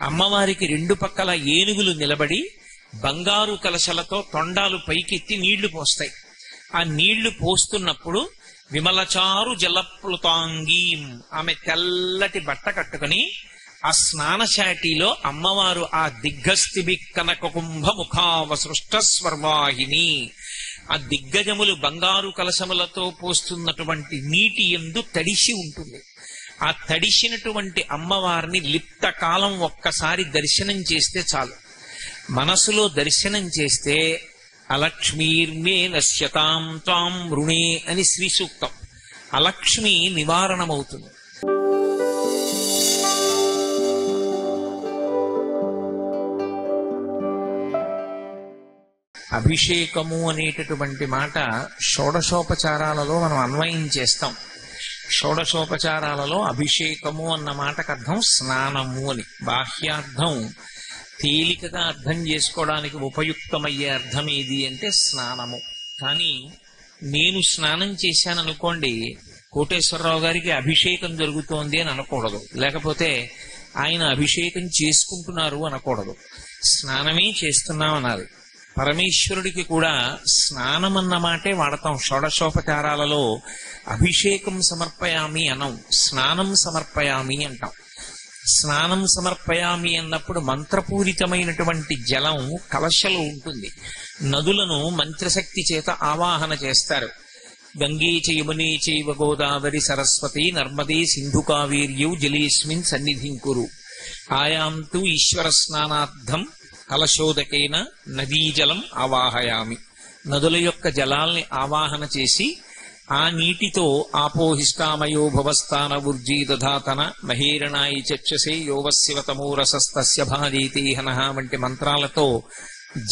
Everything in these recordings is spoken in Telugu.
అమ్మవారికి రెండు పక్కల ఏనుగులు నిలబడి బంగారు కలశలతో తొండాలు పైకెత్తి నీళ్లు పోస్తాయి. ఆ నీళ్లు పోస్తున్నప్పుడు విమలచారు జలప్లుతాంగీం, ఆమె తెల్లటి బట్ట కట్టుకుని ఆ స్నానశాటిలో అమ్మవారు ఆ దిగ్గస్థిబి కనక కుంభ ముఖావసృష్ట స్వర్వాహిని, ఆ దిగ్గజములు బంగారు కలశములతో పోస్తున్నటువంటి నీటి యందు తడిసి ఉంటుంది. ఆ తడిసినటువంటి అమ్మవారిని లిప్త కాలం ఒక్కసారి దర్శనం చేస్తే చాలు. మనసులో దర్శనం చేస్తే అలక్ష్మీర్మే నశ్యతాం త్వాం రుణే అని శ్రీ సూక్తం. అలక్ష్మి నివారణమవుతుంది. అభిషేకము అనేటటువంటి మాట షోడశోపచారాలలో మనం అన్వయం చేస్తాం. షోడశోపచారాలలో అభిషేకము అన్న మాటకు అర్థం స్నానము అని. బాహ్యార్థం తేలికగా అర్థం చేసుకోవడానికి ఉపయుక్తమయ్యే అర్థం ఏది అంటే స్నానము. కానీ నేను స్నానం చేశాననుకోండి, కోటేశ్వరరావు గారికి అభిషేకం జరుగుతోంది అని అనకూడదు, లేకపోతే ఆయన అభిషేకం చేసుకుంటున్నారు అనకూడదు. స్నానమే చేస్తున్నాం అనాలి. పరమేశ్వరుడికి కూడా స్నానం అన్న మాటే వాడతాం. షోడశోపచారాలలో అభిషేకం సమర్పయామి అనం, స్నానం సమర్పయామి అంటాం. స్నానం సమర్పయామి అన్నప్పుడు మంత్రపూరితమైనటువంటి జలం కలశలో ఉంటుంది. నదులను మంత్రశక్తి చేత ఆవాహన చేస్తారు. గంగే చయమునే చైవ గోదావరి సరస్వతి నర్మదే సింధు కావేర్యౌ జలేస్మిన్ సన్నిధింకురు ఆయాంతు ఈశ్వర స్నానార్థం కలశోదకేన నదీజలం ఆవాహయామి. నదుల యొక్క జలాల్ని ఆవాహన చేసి ఆ నీటితో ఆపోహిష్టామయో భవస్థాన ఊర్జీ దధాతన మహేరణాయి చక్షసే యోవశివతమోరసస్తస్య భాజేతే హనః వంటి మంత్రాలతో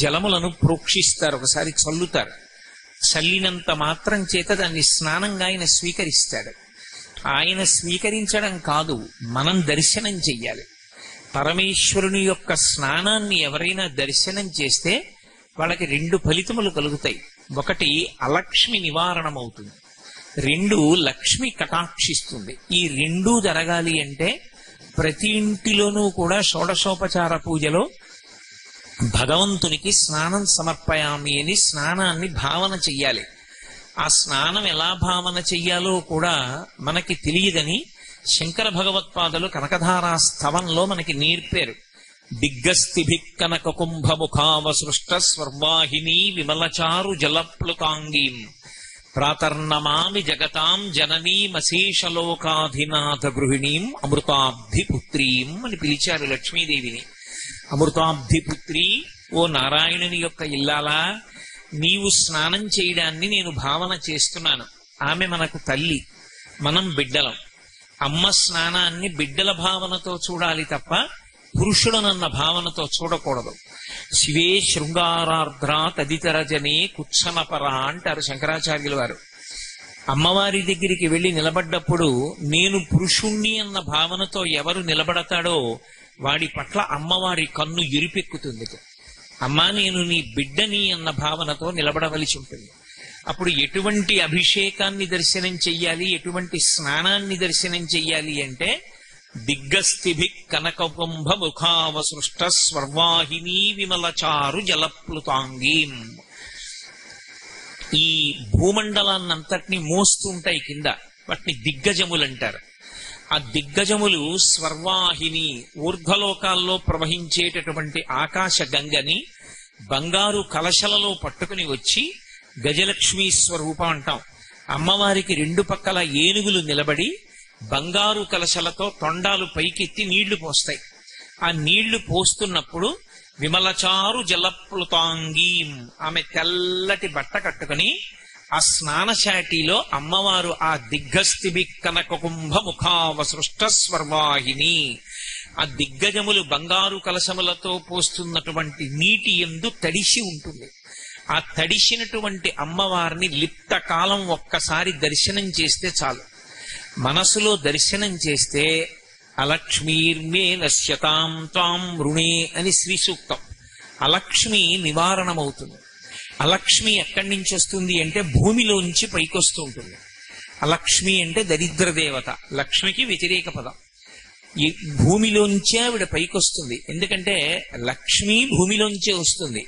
జలములను ప్రోక్షిస్తారు, ఒకసారి చల్లుతారు. చల్లినంత మాత్రం చేత దాన్ని స్నానంగా ఆయన స్వీకరిస్తాడు. ఆయన స్వీకరించడం కాదు, మనం దర్శనం చెయ్యాలి. పరమేశ్వరుని యొక్క స్నానాన్ని ఎవరైనా దర్శనం చేస్తే వాళ్ళకి రెండు ఫలితములు కలుగుతాయి. ఒకటి అలక్ష్మి నివారణమవుతుంది, రెండు లక్ష్మి కటాక్షిస్తుంది. ఈ రెండూ జరగాలి అంటే ప్రతి ఇంటిలోనూ కూడా షోడశోపచార పూజలో భగవంతునికి స్నానం సమర్పయామి అని స్నానాన్ని భావన చెయ్యాలి. ఆ స్నానం ఎలా భావన చెయ్యాలో కూడా మనకి తెలియదని శంకర భగవత్పాదులు కనకధారా స్తవంలో మనకి నేర్పారు. దిగ్గస్థిభి కనక కుంభ ముఖావసృష్ట స్వర్వాహిని విమలచారు జలప్లుతాంగీం ప్రాతర్నమామి జగతాం జననీమశేషలోకాధినాథ గృహిణీం అమృతాబ్ధిపుత్రీం అని పిలిచారు లక్ష్మీదేవిని. అమృతాబ్ధిపుత్రి, ఓ నారాయణుని యొక్క ఇల్లాలా, నీవు స్నానం చేయడాన్ని నేను భావన చేస్తున్నాను. ఆమె మనకు తల్లి, మనం బిడ్డలం. అమ్మ స్నానాన్ని బిడ్డల భావనతో చూడాలి తప్ప పురుషుడనన్న భావనతో చూడకూడదు. శివే శృంగారార్ద్ర తదితర జనే కుత్సనపరా అంటారు శంకరాచార్యుల వారు. అమ్మవారి దగ్గరికి వెళ్లి నిలబడ్డప్పుడు నేను పురుషుణ్ణి అన్న భావనతో ఎవరు నిలబడతాడో వాడి పట్ల అమ్మవారి కన్ను ఎరిపెక్కుతుంది. అమ్మా నేను నీ బిడ్డని అన్న భావనతో నిలబడవలసి ఉంటుంది. అప్పుడు ఎటువంటి అభిషేకాన్ని దర్శనం చెయ్యాలి, ఎటువంటి స్నానాన్ని దర్శనం చెయ్యాలి అంటే దిగ్గస్థిభి కనకకుంభ ముఖావసృష్ట స్వర్వాహిని విమలచారు జలప్లుతాంగీం. ఈ భూమండలాన్నంతటినీ మోస్తుంటాయి కింద, వాటిని దిగ్గజములు అంటారు. ఆ దిగ్గజములు స్వర్వాహిని, ఊర్ధ్వలోకాల్లో ప్రవహించేటటువంటి ఆకాశ గంగని బంగారు కలశలలో పట్టుకుని వచ్చి గజలక్ష్మీ స్వరూపం అంటాం. అమ్మవారికి రెండు పక్కల ఏనుగులు నిలబడి బంగారు కలశలతో తొండాలు పైకెత్తి నీళ్లు పోస్తాయి. ఆ నీళ్లు పోస్తున్నప్పుడు విమలచారు జలప్లుతాంగీం, ఆమె తెల్లటి బట్ట కట్టుకుని ఆ స్నానశాటిలో అమ్మవారు ఆ దిగ్గస్థిబి కనక కుంభ ముఖావసృష్ట స్వర్వాహిని, ఆ దిగ్గజములు బంగారు కలశములతో పోస్తున్నటువంటి నీటి యందు తడిసి ఉంటుంది. ఆ తడిసినటువంటి అమ్మవారిని లిప్త కాలం ఒక్కసారి దర్శనం చేస్తే చాలు. మనసులో దర్శనం చేస్తే అలక్ష్మీర్మే నశ్యతాం త్వాం రుణే అని శ్రీ సూక్తం. అలక్ష్మి నివారణమవుతుంది. అలక్ష్మి ఎక్కడి నుంచి వస్తుంది అంటే భూమిలోంచి పైకొస్తూ ఉంటుంది. అలక్ష్మి అంటే దరిద్ర దేవత, లక్ష్మికి వ్యతిరేక పదం. ఈ భూమిలోంచే ఆవిడ పైకొస్తుంది. ఎందుకంటే లక్ష్మి భూమిలోంచే వస్తుంది,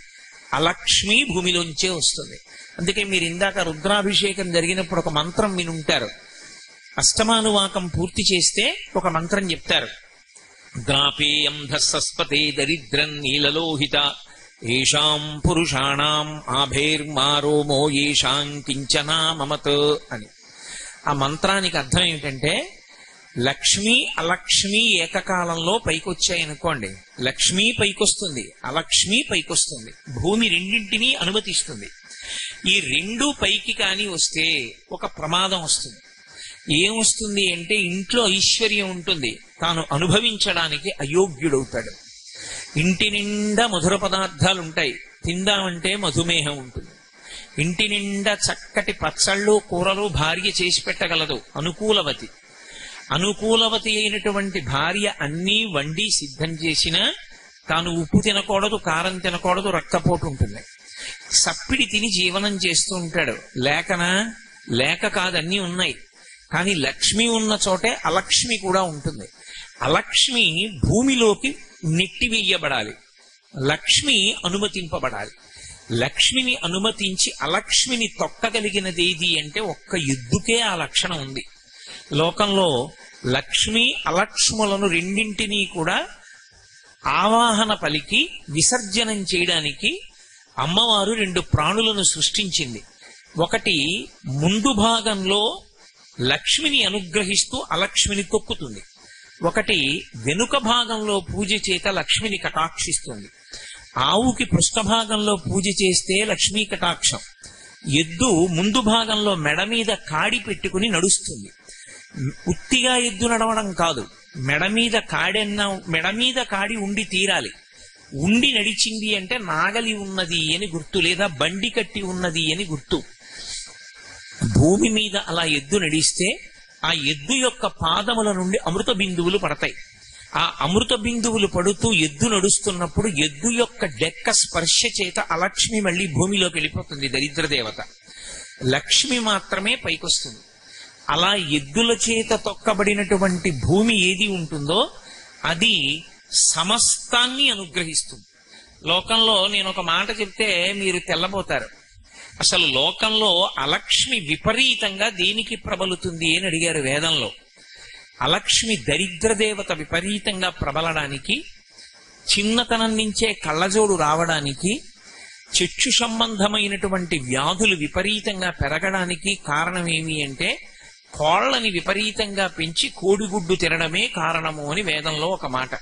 అలక్ష్మి భూమిలోంచే వస్తుంది. అందుకే మీరు ఇందాక రుద్రాభిషేకం జరిగినప్పుడు ఒక మంత్రం వినుంటారు. అష్టమానువాకం పూర్తి చేస్తే ఒక మంత్రం చెప్తారు. గ్రాపేయం ధస్సస్పతే దరిద్రం నీలలోహిత ఏషాం పురుషాణం ఆభేర్మారోమో ఏషాం కించనా మమత్ అని. ఆ మంత్రానికి అర్థం ఏమిటంటే, లక్ష్మి అలక్ష్మి ఏకకాలంలో పైకొచ్చాయనుకోండి, లక్ష్మి పైకొస్తుంది, అలక్ష్మి పైకొస్తుంది, భూమి రెండింటినీ అనుమతిస్తుంది. ఈ రెండు పైకి కాని వస్తే ఒక ప్రమాదం వస్తుంది. ఏమొస్తుంది అంటే, ఇంట్లో ఐశ్వర్యం ఉంటుంది, తాను అనుభవించడానికి అయోగ్యుడవుతాడు. ఇంటి నిండా మధుర పదార్థాలు ఉంటాయి, తిందామంటే మధుమేహం ఉంటుంది. ఇంటి నిండా చక్కటి పచ్చళ్ళు కూరలు భార్య చేసి పెట్టగలదు, అనుకూలవతి. అనుకూలవతి అయినటువంటి భార్య అన్నీ వండి సిద్ధం చేసినా తాను ఉప్పు తినకూడదు, కారం తినకూడదు, రక్తపోటు ఉంటుంది. సప్పిడి తిని జీవనం చేస్తూ ఉంటాడు. లేక కాదన్నీ ఉన్నాయి, కానీ లక్ష్మి ఉన్న చోటే అలక్ష్మి కూడా ఉంటుంది. అలక్ష్మి భూమిలోకి నెట్టివేయబడాలి, లక్ష్మి అనుమతింపబడాలి. లక్ష్మిని అనుమతించి అలక్ష్మిని తొక్కగలిగినది ఏది అంటే ఒక్క ఎద్దుకే ఆ లక్షణం ఉంది. లోకంలో లక్ష్మి అలక్ష్ములను రెండింటినీ కూడా ఆవాహన పలికి విసర్జనం చేయడానికి అమ్మవారు రెండు ప్రాణులను సృష్టించింది. ఒకటి ముందు భాగంలో లక్ష్మిని అనుగ్రహిస్తూ అలక్ష్మిని తొక్కుతుంది, ఒకటి వెనుక భాగంలో పూజ చేత లక్ష్మిని కటాక్షిస్తుంది. ఆవుకి పృష్ఠభాగంలో పూజ చేస్తే లక్ష్మీ కటాక్షం. ఎద్దు ముందు భాగంలో మెడ మీద కాడి పెట్టుకుని నడుస్తుంది. ఉత్తిగా ఎద్దు నడవడం కాదు, మెడ మీద కాడి ఉండి తీరాలి. ఉండి నడిచింది అంటే నాగలి ఉన్నది అని గుర్తు, లేదా బండి కట్టి ఉన్నది అని గుర్తు. భూమి మీద అలా ఎద్దు నడిస్తే ఆ ఎద్దు యొక్క పాదముల నుండి అమృత బిందువులు పడతాయి. ఆ అమృత బిందువులు పడుతూ ఎద్దు నడుస్తున్నప్పుడు ఎద్దు యొక్క డెక్క స్పర్శ చేత అలక్ష్మి మళ్ళీ భూమిలోకి వెళ్ళిపోతుంది, దరిద్రదేవత. లక్ష్మి మాత్రమే పైకొస్తుంది. అలా ఎద్దుల చేత తొక్కబడినటువంటి భూమి ఏది ఉంటుందో అది సమస్తాన్ని అనుగ్రహిస్తుంది. లోకంలో నేను ఒక మాట చెప్తే మీరు తెల్లబోతారు. అసలు లోకంలో అలక్ష్మి విపరీతంగా దేనికి ప్రబలుతుంది అని అడిగారు వేదంలో. అలక్ష్మి దరిద్రదేవత విపరీతంగా ప్రబలడానికి, చిన్నతనం నుంచే కళ్ళజోడు రావడానికి, చక్షు సంబంధమైనటువంటి వ్యాధులు విపరీతంగా పెరగడానికి కారణం ఏమి అంటే, కోళ్లని విపరీతంగా పెంచి కోడిగుడ్డు తినడమే కారణము అని వేదంలో ఒక మాట.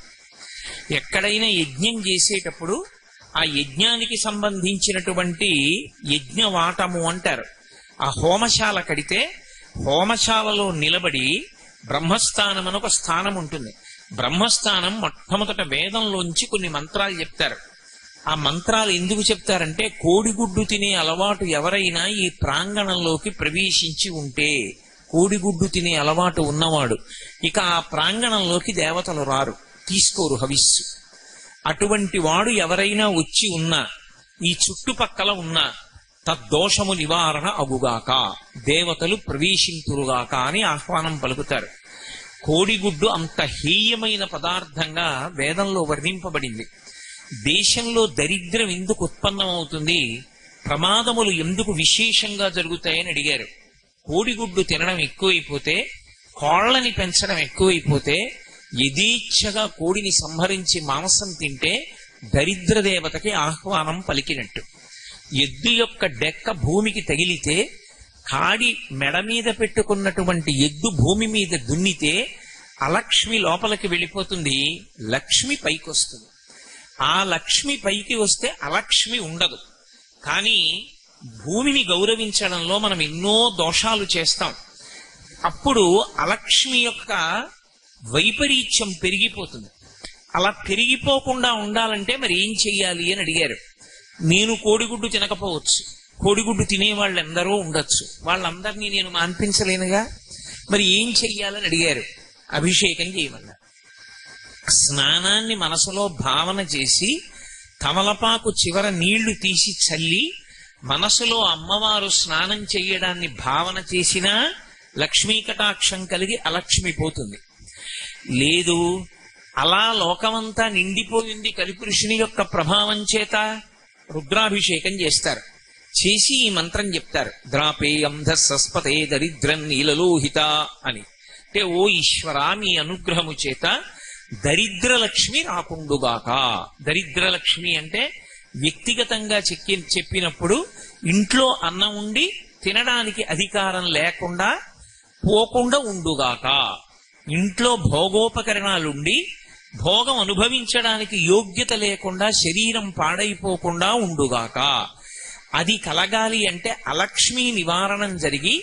ఎక్కడైనా యజ్ఞం చేసేటప్పుడు ఆ యజ్ఞానికి సంబంధించినటువంటి యజ్ఞవాటము అంటారు. ఆ హోమశాల కడితే హోమశాలలో నిలబడి బ్రహ్మస్థానం అని ఒక స్థానం ఉంటుంది. బ్రహ్మస్థానం మొట్టమొదట వేదంలోంచి కొన్ని మంత్రాలు చెప్తారు. ఆ మంత్రాలు ఎందుకు చెప్తారంటే, కోడిగుడ్డు తినే అలవాటు ఎవరైనా ఈ ప్రాంగణంలోకి ప్రవేశించి ఉంటే, కోడిగుడ్డు తినే అలవాటు ఉన్నవాడు ఇక ఆ ప్రాంగణంలోకి దేవతలు రారు, తీసుకోరు హవిస్సు. అటువంటి వాడు ఎవరైనా వచ్చి ఉన్నా, ఈ చుట్టుపక్కల ఉన్న తద్దోషము నివారణ అగుగాక, దేవతలు ప్రవేశింతురుగాక అని ఆహ్వానం పలుకుతారు. కోడిగుడ్డు అంత హేయమైన పదార్థంగా వేదంలో వర్ణింపబడింది. దేశంలో దరిద్రం ఎందుకు ఉత్పన్నమవుతుంది, ప్రమాదములు ఎందుకు విశేషంగా జరుగుతాయని అడిగారు. కోడిగుడ్డు తినడం ఎక్కువైపోతే, కోళ్లని పెంచడం ఎక్కువైపోతే, యథేచ్ఛగా కోడిని సంహరించి మాంసం తింటే దరిద్రదేవతకి ఆహ్వానం పలికినట్టు. ఎద్దు యొక్క డెక్క భూమికి తగిలితే, కాడి మెడ మీద పెట్టుకున్నటువంటి ఎద్దు భూమి మీద దున్నితే అలక్ష్మి లోపలికి వెళ్ళిపోతుంది, లక్ష్మి పైకి వస్తుంది. ఆ లక్ష్మి పైకి వస్తే అలక్ష్మి ఉండదు. కానీ భూమిని గౌరవించడంలో మనం ఎన్నో దోషాలు చేస్తాం. అప్పుడు అలక్ష్మి యొక్క వైపరీత్యం పెరిగిపోతుంది. అలా పెరిగిపోకుండా ఉండాలంటే మరి ఏం చెయ్యాలి అని అడిగారు. నేను కోడిగుడ్డు తినకపోవచ్చు, కోడిగుడ్డు తినేవాళ్ళు ఎందరో ఉండొచ్చు, వాళ్ళందరినీ నేను మాన్పించలేనుగా, మరి ఏం చెయ్యాలని అడిగారు. అభిషేకం చేయమన్నారు. స్నానాన్ని మనసులో భావన చేసి తమలపాకు చివర నీళ్లు తీసి చల్లి మనసులో అమ్మవారు స్నానం చెయ్యడాన్ని భావన చేసినా లక్ష్మీ కటాక్షం కలిగి అలక్ష్మి పోతుంది. లేదు, అలా లోకమంతా నిండిపోయింది కలిపురుషుని యొక్క ప్రభావం చేత రుద్రాభిషేకం చేస్తారు. చేసి ఈ మంత్రం చెప్తారు, ద్రాపే అంధ సస్పతే దరిద్రం నీలలోహిత అని. అంటే ఓ ఈశ్వర, మీ అనుగ్రహము చేత దరిద్రలక్ష్మి రాకుండుగాక. దరిద్రలక్ష్మి అంటే వ్యక్తిగతంగా చెప్పినప్పుడు ఇంట్లో అన్నం ఉండి తినడానికి అధికారం లేకుండా పోకుండా ఉండుగాక. ఇంట్లో భోగోపకరణాలుండి భోగం అనుభవించడానికి యోగ్యత లేకుండా శరీరం పాడైపోకుండా ఉండుగాక. అది కలగాలి అంటే అలక్ష్మీ నివారణం జరిగి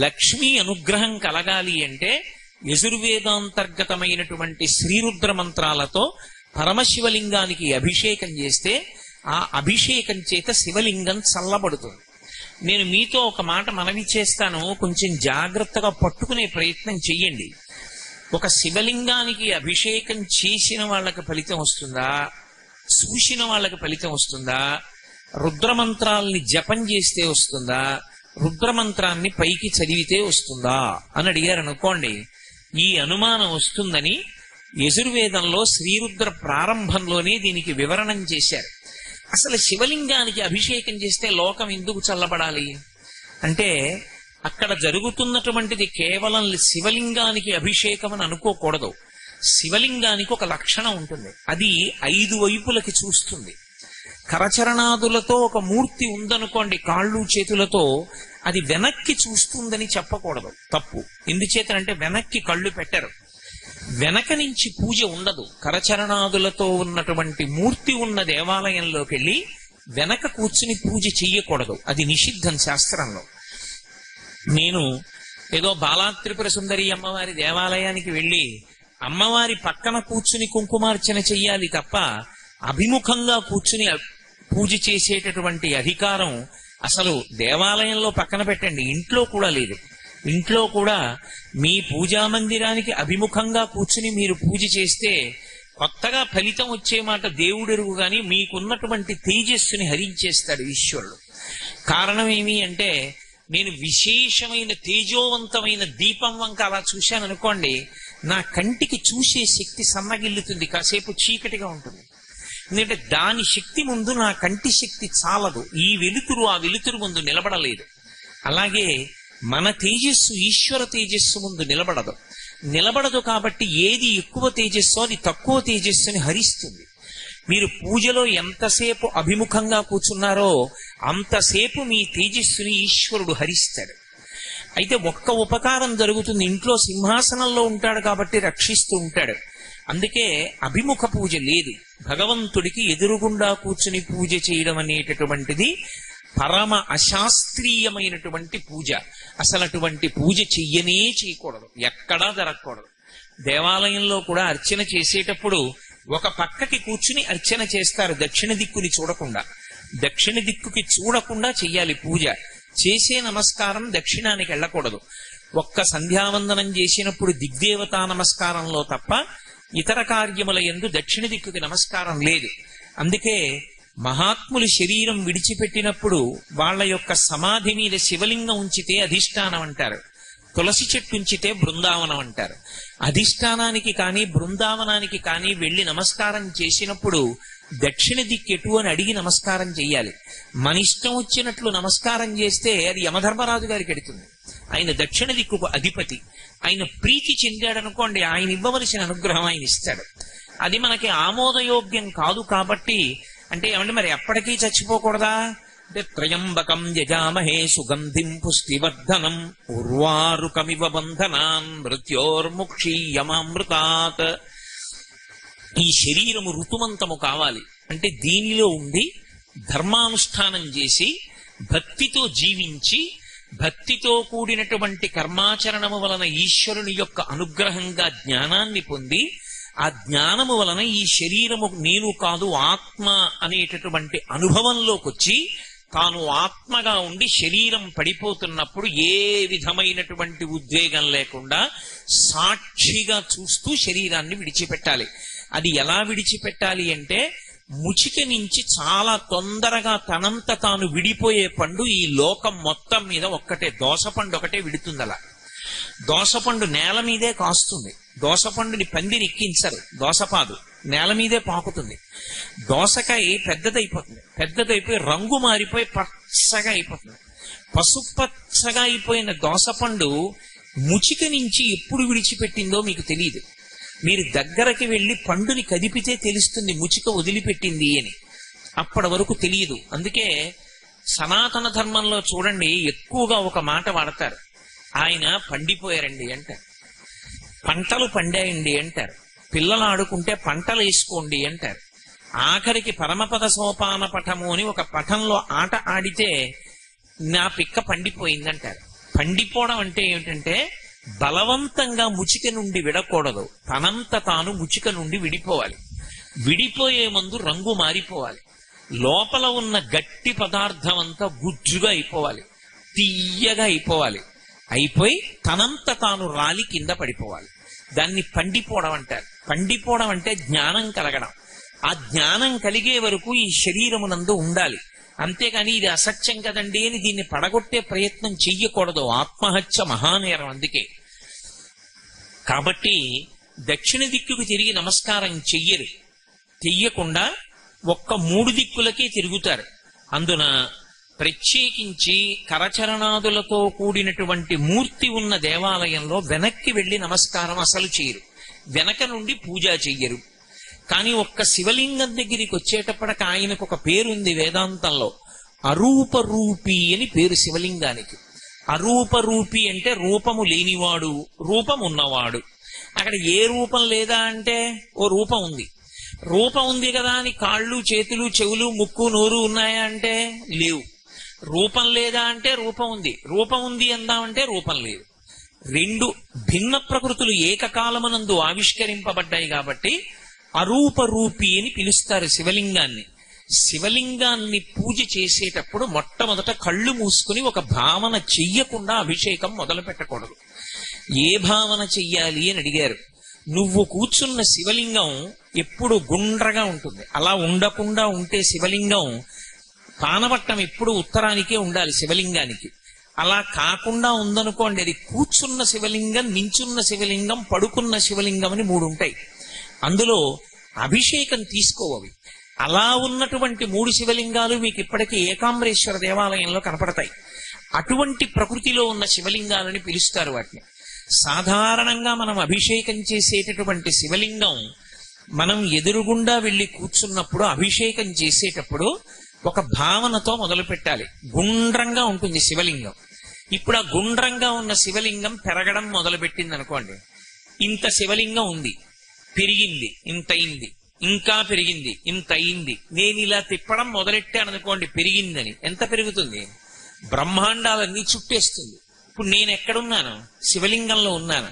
లక్ష్మీ అనుగ్రహం కలగాలి అంటే యజుర్వేదాంతర్గతమైనటువంటి శ్రీరుద్ర మంత్రాలతో పరమశివలింగానికి అభిషేకం చేస్తే ఆ అభిషేకం చేత శివలింగం చల్లబడుతుంది. నేను మీతో ఒక మాట మనవి చేస్తాను, కొంచెం జాగ్రత్తగా పట్టుకునే ప్రయత్నం చెయ్యండి. ఒక శివలింగానికి అభిషేకం చేసిన వాళ్ళకి ఫలితం వస్తుందా, చూసిన వాళ్ళకి ఫలితం వస్తుందా, రుద్రమంత్రాల్ని జపం చేస్తే వస్తుందా, రుద్రమంత్రాన్ని పైకి చదివితే వస్తుందా అని అడిగారు అనుకోండి, ఈ అనుమానం వస్తుందని యజుర్వేదంలో శ్రీరుద్ర ప్రారంభంలోనే దీనికి వివరణం చేశారు. అసలు శివలింగానికి అభిషేకం చేస్తే లోకం ఎందుకు చల్లబడాలి అంటే, అక్కడ జరుగుతున్నటువంటిది కేవలం శివలింగానికి అభిషేకం అని అనుకోకూడదు. శివలింగానికి ఒక లక్షణం ఉంటుంది, అది 5 వైపులకి చూస్తుంది. కరచరణాదులతో ఒక మూర్తి ఉందనుకోండి, కాళ్ళు చేతులతో, అది వెనక్కి చూస్తుందని చెప్పకూడదు, తప్పు. ఎందుచేతనంటే వెనక్కి కళ్ళు పెట్టరు, వెనక నుంచి పూజ ఉండదు. కరచరణాదులతో ఉన్నటువంటి మూర్తి ఉన్న దేవాలయంలోకి వెళ్ళి వెనక కూర్చుని పూజ చెయ్యకూడదు, అది నిషిద్ధం శాస్త్రంలో. నేను ఏదో బాలాత్రిపుర సుందరి అమ్మవారి దేవాలయానికి వెళ్ళి అమ్మవారి పక్కన కూర్చుని కుంకుమార్చన చెయ్యాలి తప్ప అభిముఖంగా కూర్చుని పూజ చేసేటటువంటి అధికారం అసలు దేవాలయంలో పక్కన పెట్టండి, ఇంట్లో కూడా లేదు. ఇంట్లో కూడా మీ పూజా మందిరానికి అభిముఖంగా కూర్చుని మీరు పూజ చేస్తే కొత్తగా ఫలితం వచ్చే మాట దేవుడెరుగు గాని మీకున్నటువంటి తేజస్సుని హరించేస్తాడు ఈశ్వరుడు. కారణం ఏమి అంటే, నేను విశేషమైన తేజోవంతమైన దీపం వంక అలా చూశాను అనుకోండి, నా కంటికి చూసే శక్తి సన్నగిల్లుతుంది, కాసేపు చీకటిగా ఉంటుంది. ఎందుకంటే దాని శక్తి ముందు నా కంటి శక్తి చాలదు, ఈ వెలుతురు ఆ వెలుతురు ముందు నిలబడలేదు. అలాగే మన తేజస్సు ఈశ్వర తేజస్సు ముందు నిలబడదు కాబట్టి ఏది ఎక్కువ తేజస్సు అది తక్కువ తేజస్సుని హరిస్తుంది. మీరు పూజలో ఎంతసేపు అభిముఖంగా కూర్చున్నారో అంతసేపు మీ తేజస్సుని ఈశ్వరుడు హరిస్తాడు. అయితే ఒక్క ఉపకారం జరుగుతుంది, ఇంట్లో సింహాసనంలో ఉంటాడు కాబట్టి రక్షిస్తూ ఉంటాడు. అందుకే అభిముఖ పూజ లేదు, భగవంతుడికి ఎదురుగుండా కూర్చుని పూజ చేయడం అనేటటువంటిది పరమ అశాస్త్రీయమైనటువంటి పూజ. అసలు అటువంటి పూజ చేయకూడదు, ఎక్కడా జరగకూడదు. దేవాలయంలో కూడా అర్చన చేసేటప్పుడు ఒక పక్కకి కూర్చుని అర్చన చేస్తారు, దక్షిణ దిక్కుని చూడకుండా. దక్షిణ దిక్కుకి చూడకుండా చెయ్యాలి పూజ. చేసే నమస్కారం దక్షిణానికి వెళ్ళకూడదు. ఒక్క సంధ్యావందనం చేసినప్పుడు దిగ్దేవతా నమస్కారంలో తప్ప ఇతర కార్యముల యందు దక్షిణ దిక్కుకి నమస్కారం లేదు. అందుకే మహాత్ములు శరీరం విడిచిపెట్టినప్పుడు వాళ్ళ యొక్క సమాధి మీద శివలింగం ఉంచితే అధిష్టానం అంటారు, తులసి చెట్టు ఉంచితే బృందావనం అంటారు. అధిష్టానానికి కానీ బృందావనానికి కానీ వెళ్లి నమస్కారం చేసినప్పుడు దక్షిణ దిక్కెటు అని అడిగి నమస్కారం చెయ్యాలి. మన ఇష్టం వచ్చినట్లు నమస్కారం చేస్తే అది యమధర్మరాజు గారికి ఎడుతుంది. ఆయన దక్షిణ దిక్కుకు అధిపతి, ఆయన ప్రీతి చెందాడనుకోండి, ఆయన ఇవ్వవలసిన అనుగ్రహం ఆయన ఇస్తాడు. అది మనకి ఆమోదయోగ్యం కాదు కాబట్టి అంటే ఏమంటే మరి ఎప్పటికీ చచ్చిపోకూడదా అంటే, త్రయంబకం యజామహే సుగంధిం పుష్టివర్ధనం ఉర్వారుకమివ బంధనాన్ మృత్యోర్ముక్షీయమామృతాత్. ఈ శరీరము ఋతుమంతము కావాలి అంటే దీనిలో ఉండి ధర్మానుష్ఠానం చేసి భక్తితో జీవించి భక్తితో కూడినటువంటి కర్మాచరణము వలన ఈశ్వరుని యొక్క అనుగ్రహంగా జ్ఞానాన్ని పొంది ఆ జ్ఞానము వలన ఈ శరీరము నేను కాదు ఆత్మ అనేటటువంటి అనుభవంలోకి వచ్చి తాను ఆత్మగా ఉండి శరీరం పడిపోతున్నప్పుడు ఏ విధమైనటువంటి ఉద్వేగం లేకుండా సాక్షిగా చూస్తూ శరీరాన్ని విడిచిపెట్టాలి. అది ఎలా విడిచిపెట్టాలి అంటే, ముచిక నుంచి చాలా తొందరగా తనంత తాను విడిపోయే పండు ఈ లోకం మొత్తం మీద ఒక్కటే, దోస పండు ఒకటే విడుతుంది. అలా దోసపండు నేల మీదే కాస్తుంది. దోసపండుని పందిరి ఎక్కించరు, దోసపాదు నేల మీదే పాకుతుంది. దోసకాయ పెద్దదైపోయి రంగు మారిపోయి పచ్చగా అయిపోతుంది. పసుపచ్చగా అయిపోయిన దోసపండు ముచిక నుంచి ఎప్పుడు విడిచిపెట్టిందో మీకు తెలియదు. మీరు దగ్గరకి వెళ్లి పండుని కదిపితే తెలుస్తుంది ముచిక వదిలిపెట్టింది అని. అప్పటి వరకు తెలియదు. అందుకే సనాతన ధర్మంలో చూడండి, ఎక్కువగా ఒక మాట వాడతారు. ఆయన పండిపోయారండి అంటారు, పంటలు పండాయండి అంటారు, పిల్లలు ఆడుకుంటే పంటలు వేసుకోండి అంటారు. ఆఖరికి పరమపద సోపాన పఠము అని ఒక పఠంలో ఆట ఆడితే నా పిక్క పండిపోయిందంటారు. పండిపోవడం అంటే ఏమిటంటే బలవంతంగా ముచిక నుండి విడకూడదు, తనంత తాను ముచిక నుండి విడిపోవాలి. విడిపోయే ముందు రంగు మారిపోవాలి. లోపల ఉన్న గట్టి పదార్థం అంతా గుజ్జుగా అయిపోవాలి, తీయగా అయిపోవాలి. అయిపోయి తనంత తాను రాలి కింద పడిపోవాలి. దాన్ని పండిపోవడం అంటారు. పండిపోవడం అంటే జ్ఞానం కలగడం. ఆ జ్ఞానం కలిగే వరకు ఈ శరీరమునందు ఉండాలి. అంతేగాని ఇది అసత్యం కదండి అని దీన్ని పడగొట్టే ప్రయత్నం చెయ్యకూడదు. ఆత్మహత్య మహానేరం. అందుకే కాబట్టి దక్షిణ దిక్కుకు తిరిగి నమస్కారం చెయ్యరు. చెయ్యకుండా ఒక్క 3 దిక్కులకే తిరుగుతారు. అందున ప్రత్యేకించి కరచరణాదులతో కూడినటువంటి మూర్తి ఉన్న దేవాలయంలో వెనక్కి వెళ్లి నమస్కారం అసలు చేయరు, వెనక నుండి పూజ చెయ్యరు. కానీ ఒక్క శివలింగం దగ్గరికి వచ్చేటప్పటికి ఆయనకు ఒక పేరుంది వేదాంతంలో, అరూపరూపి అని పేరు శివలింగానికి. అరూపరూపి అంటే రూపము లేనివాడు, రూపం ఉన్నవాడు. అక్కడ ఏ రూపం లేదా అంటే ఓ రూపం ఉంది. రూపం ఉంది కదా అని కాళ్ళు చేతులు చెవులు ముక్కు నోరు ఉన్నాయా అంటే లేవు. రూపం లేదా అంటే రూపం ఉంది. రూపం ఉంది అందామంటే రూపం లేదు. 2 భిన్న ప్రకృతులు ఏకకాలమునందు ఆవిష్కరింపబడ్డాయి కాబట్టి అరూపరూపి అని పిలుస్తారు శివలింగాన్ని. శివలింగాన్ని పూజ చేసేటప్పుడు మొట్టమొదట కళ్ళు మూసుకుని ఒక భావన చెయ్యకుండా అభిషేకం మొదలు పెట్టకూడదు. ఏ భావన చెయ్యాలి అని అడిగారు. నువ్వు కూర్చున్న శివలింగం ఎప్పుడు గుండ్రగా ఉంటుంది. అలా ఉండకుండా ఉంటే శివలింగం పానవట్టం ఎప్పుడు ఉత్తరానికే ఉండాలి శివలింగానికి. అలా కాకుండా ఉందనుకోండి, అది కూర్చున్న శివలింగం, నించున్న శివలింగం, పడుకున్న శివలింగం అని 3 ఉంటాయి. అందులో అభిషేకం తీసుకోవవి. అలా ఉన్నటువంటి 3 శివలింగాలు మీకు ఇప్పటికీ ఏకాంబరేశ్వర దేవాలయంలో కనపడతాయి. అటువంటి ప్రకృతిలో ఉన్న శివలింగాలని పిలుస్తారు వాటిని. సాధారణంగా మనం అభిషేకం చేసేటటువంటి శివలింగం మనం ఎదురుగుండా వెళ్లి కూర్చున్నప్పుడు అభిషేకం చేసేటప్పుడు ఒక భావనతో మొదలు పెట్టాలి. గుండ్రంగా ఉంటుంది శివలింగం. ఇప్పుడు ఆ గుండ్రంగా ఉన్న శివలింగం పెరగడం మొదలు పెట్టింది అనుకోండి. ఇంత శివలింగం ఉంది, పెరిగింది, ఇంత అయింది, ఇంకా పెరిగింది, ఇంత అయింది. నేను ఇలా తిప్పడం మొదలెట్టాను అనుకోండి, పెరిగిందని. ఎంత పెరుగుతుంది? బ్రహ్మాండాలన్నీ చుట్టేస్తుంది. ఇప్పుడు నేను ఎక్కడున్నాను? శివలింగంలో ఉన్నాను.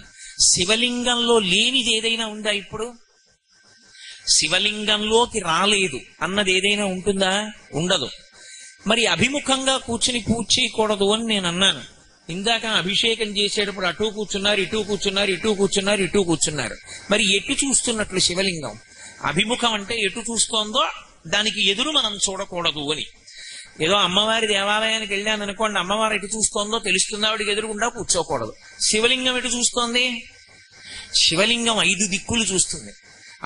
శివలింగంలో లేనిది ఏదైనా ఉందా? ఇప్పుడు శివలింగంలోకి రాలేదు అన్నది ఏదైనా ఉంటుందా? ఉండదు. మరి అభిముఖంగా కూర్చుని పూజ చేయకూడదు అని నేను అన్నాను. ఇందాక అభిషేకం చేసేటప్పుడు అటు కూర్చున్నారు, ఇటు కూర్చున్నారు, ఇటు కూర్చున్నారు, ఇటు కూర్చున్నారు. మరి ఎటు చూస్తున్నట్లు శివలింగం? అభిముఖం అంటే ఎటు చూస్తోందో దానికి ఎదురు మనం చూడకూడదు అని. ఏదో అమ్మవారి దేవాలయానికి వెళ్ళాను అనుకోండి, అమ్మవారు ఎటు చూస్తోందో తెలుస్తుంది, ఆవిడికి ఎదురుకుండా కూర్చోకూడదు. శివలింగం ఎటు చూస్తోంది? శివలింగం 5 దిక్కులు చూస్తుంది.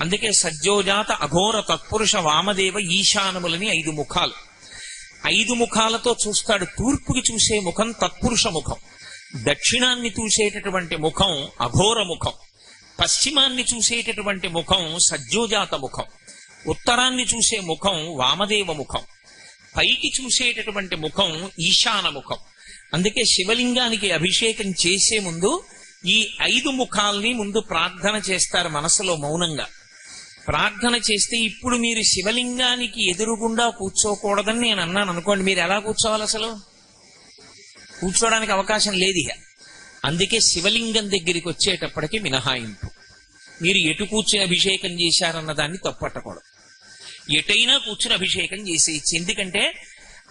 అందుకే సజ్జోజాత అఘోర తత్పురుష వామదేవ ఈశానములని 5 ముఖాలు. 5 ముఖాలతో చూస్తాడు. తూర్పుకి చూసే ముఖం తత్పురుష ముఖం, దక్షిణాన్ని చూసేటటువంటి ముఖం అఘోర ముఖం, పశ్చిమాన్ని చూసేటటువంటి ముఖం సజ్జోజాత ముఖం, ఉత్తరాన్ని చూసే ముఖం వామదేవ ముఖం, పైకి చూసేటటువంటి ముఖం ఈశాన ముఖం. అందుకే శివలింగానికి అభిషేకం చేసే ముందు ఈ 5 ముఖాల్ని ముందు ప్రార్థన చేస్తారు మనసులో మౌనంగా. ప్రార్థన చేస్తే ఇప్పుడు మీరు శివలింగానికి ఎదురుగుండా కూర్చోకూడదని నేను అన్నాను అనుకోండి, మీరు ఎలా కూర్చోవాలి? అసలు కూర్చోడానికి అవకాశం లేదు ఇక. అందుకే శివలింగం దగ్గరికి వచ్చేటప్పటికి మినహాయింపు. మీరు ఎటు కూర్చుని అభిషేకం చేశారన్న దాన్ని తప్పట్టకూడదు. ఎటైనా కూర్చుని అభిషేకం చేసేయచ్చు. ఎందుకంటే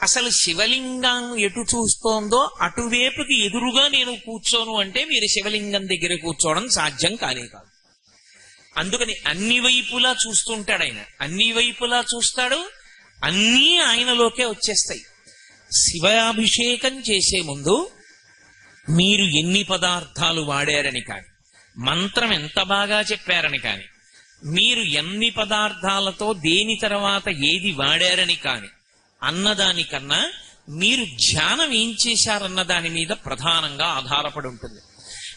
అసలు శివలింగం ఎటు చూస్తోందో అటువైపుకి ఎదురుగా నేను కూర్చోను అంటే మీరు శివలింగం దగ్గర కూర్చోవడం సాధ్యం కానే కాదు. అందుకని అన్ని వైపులా చూస్తుంటాడు ఆయన. అన్ని వైపులా చూస్తాడు, అన్నీ ఆయనలోకే వచ్చేస్తాయి. శివాభిషేకం చేసే ముందు మీరు ఎన్ని పదార్థాలు వాడారని కాని, మంత్రం ఎంత బాగా చెప్పారని కాని, మీరు ఎన్ని పదార్థాలతో దేని తర్వాత ఏది వాడారని కాని అన్నదానికన్నా మీరు ధ్యానం ఏం చేశారన్న దాని మీద ప్రధానంగా ఆధారపడి ఉంటుంది.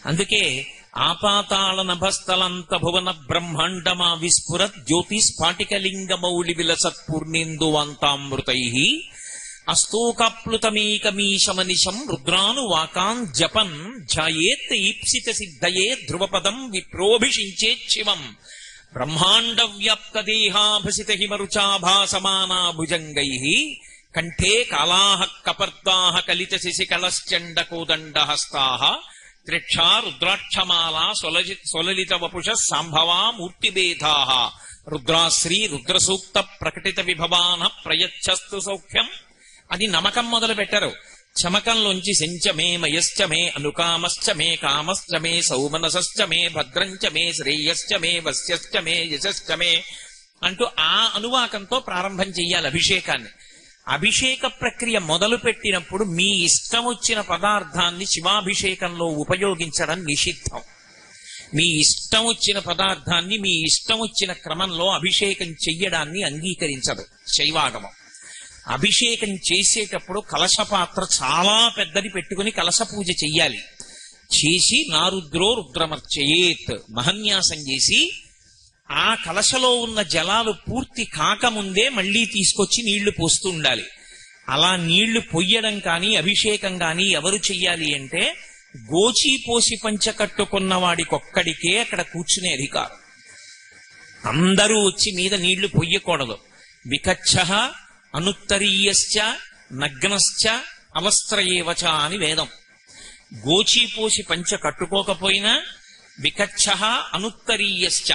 అందుకే ఆపాతాళ నభస్థలంత భువన బ్రహ్మాండమా విస్ఫురత్ జ్యోతి స్ఫాటికలింగ మౌళి విలసత్ పూర్ణేందువంతామృతై అస్తోకాప్లుతమేకమీశమనిశం రుద్రానువాకాన్ జపన్ ధ్యాయేత్ ఈప్సిత సిద్ధయే ధ్రువపదం విప్రోభిషించేత్ శివం బ్రహ్మాండ వ్యాప్త దేహాభసిత హిమరుచాభాసమానా భుజంగై కంఠే కాళాః కపర్దాః కలిత శశికళశ్చండ కోదండహస్తాః త్రిక్షా రుద్రాక్షమాలా సొలలిత వపుష సాంభవా మూర్తిభేదాః రుద్రాశ్రీ రుద్రసూక్త ప్రకటిత విభవాన ప్రయచ్చస్తు సౌఖ్యం. అది నమకం మొదలు పెట్టరు. చమకంలోంచి శంచమే మయశ్చ మే అనుకామశ్చ మే కామశ్చ మే సౌమనసశ్చ మే భద్రంచ మే శ్రేయశ్చ మే వస్యశ్చ మే యశశ్చ మే అంటూ ఆ అనువాకంతో ప్రారంభం చెయ్యాలి అభిషేకాన్ని. అభిషేక ప్రక్రియ మొదలు పెట్టినప్పుడు మీ ఇష్టం వచ్చిన పదార్థాన్ని శివాభిషేకంలో ఉపయోగించడం నిషిద్ధం. మీ ఇష్టం వచ్చిన పదార్థాన్ని మీ ఇష్టం వచ్చిన క్రమంలో అభిషేకం చెయ్యడాన్ని అంగీకరించదు శైవాగమం. అభిషేకం చేసేటప్పుడు కలశపాత్ర చాలా పెద్దది పెట్టుకుని కలశ పూజ చెయ్యాలి. చేసి నారుద్రో రుద్రమర్చయేత్ మహన్యాసం చేసి ఆ కలశలో ఉన్న జలాలు పూర్తి కాకముందే మళ్లీ తీసుకొచ్చి నీళ్లు పోస్తూ ఉండాలి. అలా నీళ్లు పొయ్యడం కానీ అభిషేకం కానీ ఎవరు చెయ్యాలి అంటే గోచి పోసి పంచ కట్టుకున్న వాడికొక్కడికే అక్కడ కూర్చునే అధికారం. అందరూ వచ్చి మీద నీళ్లు పొయ్యకూడదు. వికచ్చః అనుత్తరీయశ్చ నగ్నశ్చ అవస్త్రయేవచ అని వేదం. గోచీపోసి పంచ కట్టుకోకపోయినా, వికచ్చః అనుత్తరీయశ్చ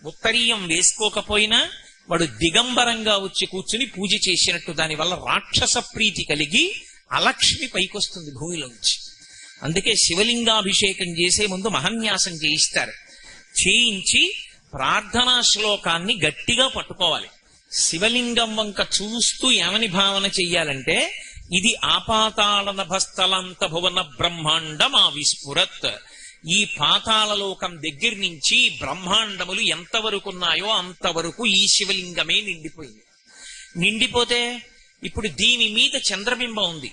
ఉత్తరీయం వేసుకోకపోయినా వాడు దిగంబరంగా వచ్చి కూర్చుని పూజ చేసినట్టు. దానివల్ల రాక్షస ప్రీతి కలిగి అలక్ష్మి పైకొస్తుంది భూమిలోంచి. అందుకే శివలింగాభిషేకం చేసే ముందు మహన్యాసం చేయిస్తారు. చేయించి ప్రార్థనా శ్లోకాన్ని గట్టిగా పట్టుకోవాలి. శివలింగం వంక చూస్తూ ఏమని భావన చెయ్యాలంటే, ఇది ఆపాతాళ నభస్థలంత భువన బ్రహ్మాండమా విస్ఫురత్. ఈ పాతాళలోకం దగ్గర నుంచి బ్రహ్మాండములు ఎంతవరకున్నాయో అంతవరకు ఈ శివలింగమే నిండిపోయింది. నిండిపోతే ఇప్పుడు దీని మీద చంద్రబింబం ఉంది.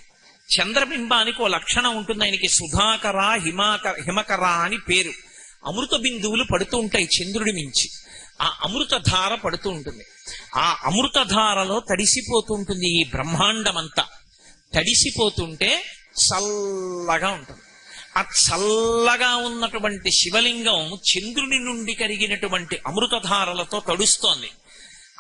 చంద్రబింబానికి ఓ లక్షణం ఉంటుంది. ఆయనకి సుధాకర హిమకర అని పేరు. అమృత బిందువులు పడుతూ ఉంటాయి చంద్రుడి మించి. ఆ అమృతధార పడుతూ ఉంటుంది. ఆ అమృతధారలో తడిసిపోతూ ఉంటుంది ఈ బ్రహ్మాండమంతా. తడిసిపోతుంటే చల్లగా ఉంటుంది. ఆ చల్లగా ఉన్నటువంటి శివలింగం చంద్రుని నుండి కరిగినటువంటి అమృతధారలతో తడుస్తోంది.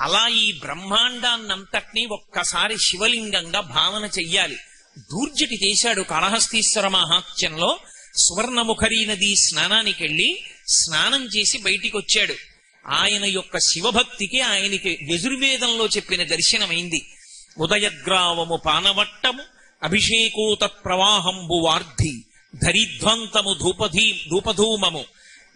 అలా ఈ బ్రహ్మాండాన్నంతటినీ ఒక్కసారి శివలింగంగా భావన చెయ్యాలి. దూర్జటి చేశాడు కాళహస్తీశ్వర మహాత్మ్యంలో. సువర్ణముఖరీ నది స్నానానికి వెళ్లి స్నానం చేసి బయటికి వచ్చాడు. ఆయన యొక్క శివభక్తికి ఆయనకి యజుర్వేదంలో చెప్పిన దర్శనమైంది. ఉదయగ్రావము పానవట్టము అభిషేకోత ప్రవాహంబు వార్ధి ధరిధ్వంతము ధూపధూమము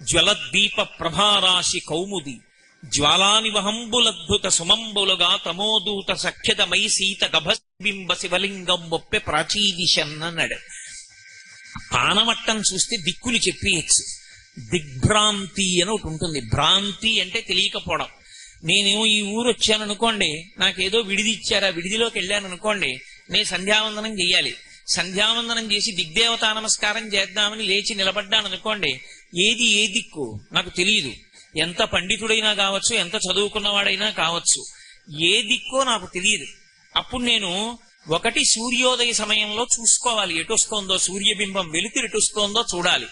జ్వలద్దీప ప్రభారాశి కౌముది జ్వాలానివహంబులద్భుత సుమంబులుగా తమోదూత సఖ్యతమై సీత గభస్బింబ శివలింగం ఒప్పె ప్రాచీదిశన్నన్నాడు. పానవట్టం చూస్తే దిక్కులు చెప్పేయచ్చు. దిగ్భ్రాంతి అని ఒకటి ఉంటుంది. భ్రాంతి అంటే తెలియకపోవడం. నేనేమో ఈ ఊరు వచ్చాను అనుకోండి, నాకేదో విడిది ఇచ్చారా, విడిదిలోకి వెళ్ళాను అనుకోండి, నేను సంధ్యావందనం చెయ్యాలి. సంధ్యావందనం చేసి దిగ్దేవతా నమస్కారం చేద్దామని లేచి నిలబడ్డాను అనుకోండి, ఏది ఏ దిక్కు నాకు తెలియదు. ఎంత పండితుడైనా కావచ్చు, ఎంత చదువుకున్నవాడైనా కావచ్చు, ఏ దిక్కో నాకు తెలియదు. అప్పుడు నేను ఒకటి సూర్యోదయ సమయంలో చూసుకోవాలి, ఎటొస్తోందో సూర్యబింబం వెలుతురు ఎటొస్తోందో చూడాలి.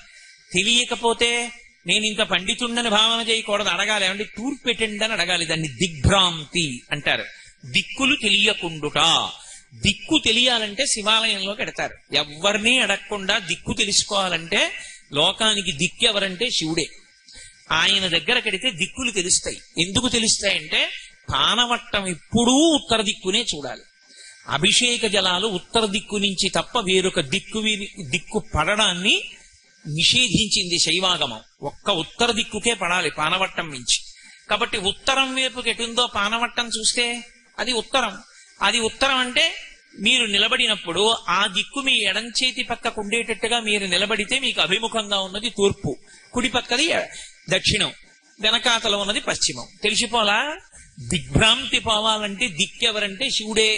తెలియకపోతే నేను ఇంత పండితుండని భావన చేయకూడదు, అడగాలి. ఏమంటే తూర్పు పెట్టండి అని అడగాలి. దాన్ని దిగ్భ్రాంతి అంటారు. దిక్కులు తెలియకుండుట. దిక్కు తెలియాలంటే శివాలయంలోకి ఎడతారు. ఎవరినీ అడగకుండా దిక్కు తెలుసుకోవాలంటే లోకానికి దిక్కు ఎవరంటే శివుడే. ఆయన దగ్గర కడితే దిక్కులు తెలుస్తాయి. ఎందుకు తెలుస్తాయంటే పానవట్టం ఎప్పుడూ ఉత్తర దిక్కునే చూడాలి. అభిషేక జలాలు ఉత్తర దిక్కు నుంచి తప్ప వేరొక దిక్కు పడడాన్ని నిషేధించింది శైవాగమం. ఒక్క ఉత్తర దిక్కుకే పడాలి పానవట్టం మించి. కాబట్టి ఉత్తరం వైపుకి ఎటుందో పానవట్టం చూస్తే అది ఉత్తరం. అది ఉత్తరం అంటే మీరు నిలబడినప్పుడు ఆ దిక్కు మీ ఎడం చేతి పక్కకు ఉండేటట్టుగా మీరు నిలబడితే మీకు అభిముఖంగా ఉన్నది తూర్పు, కుడి పక్కది దక్షిణం, వెనకాతల ఉన్నది పశ్చిమం. తెలిసిపోలా? దిగ్భ్రాంతి పోవాలంటే దిక్కెవరంటే శివుడే.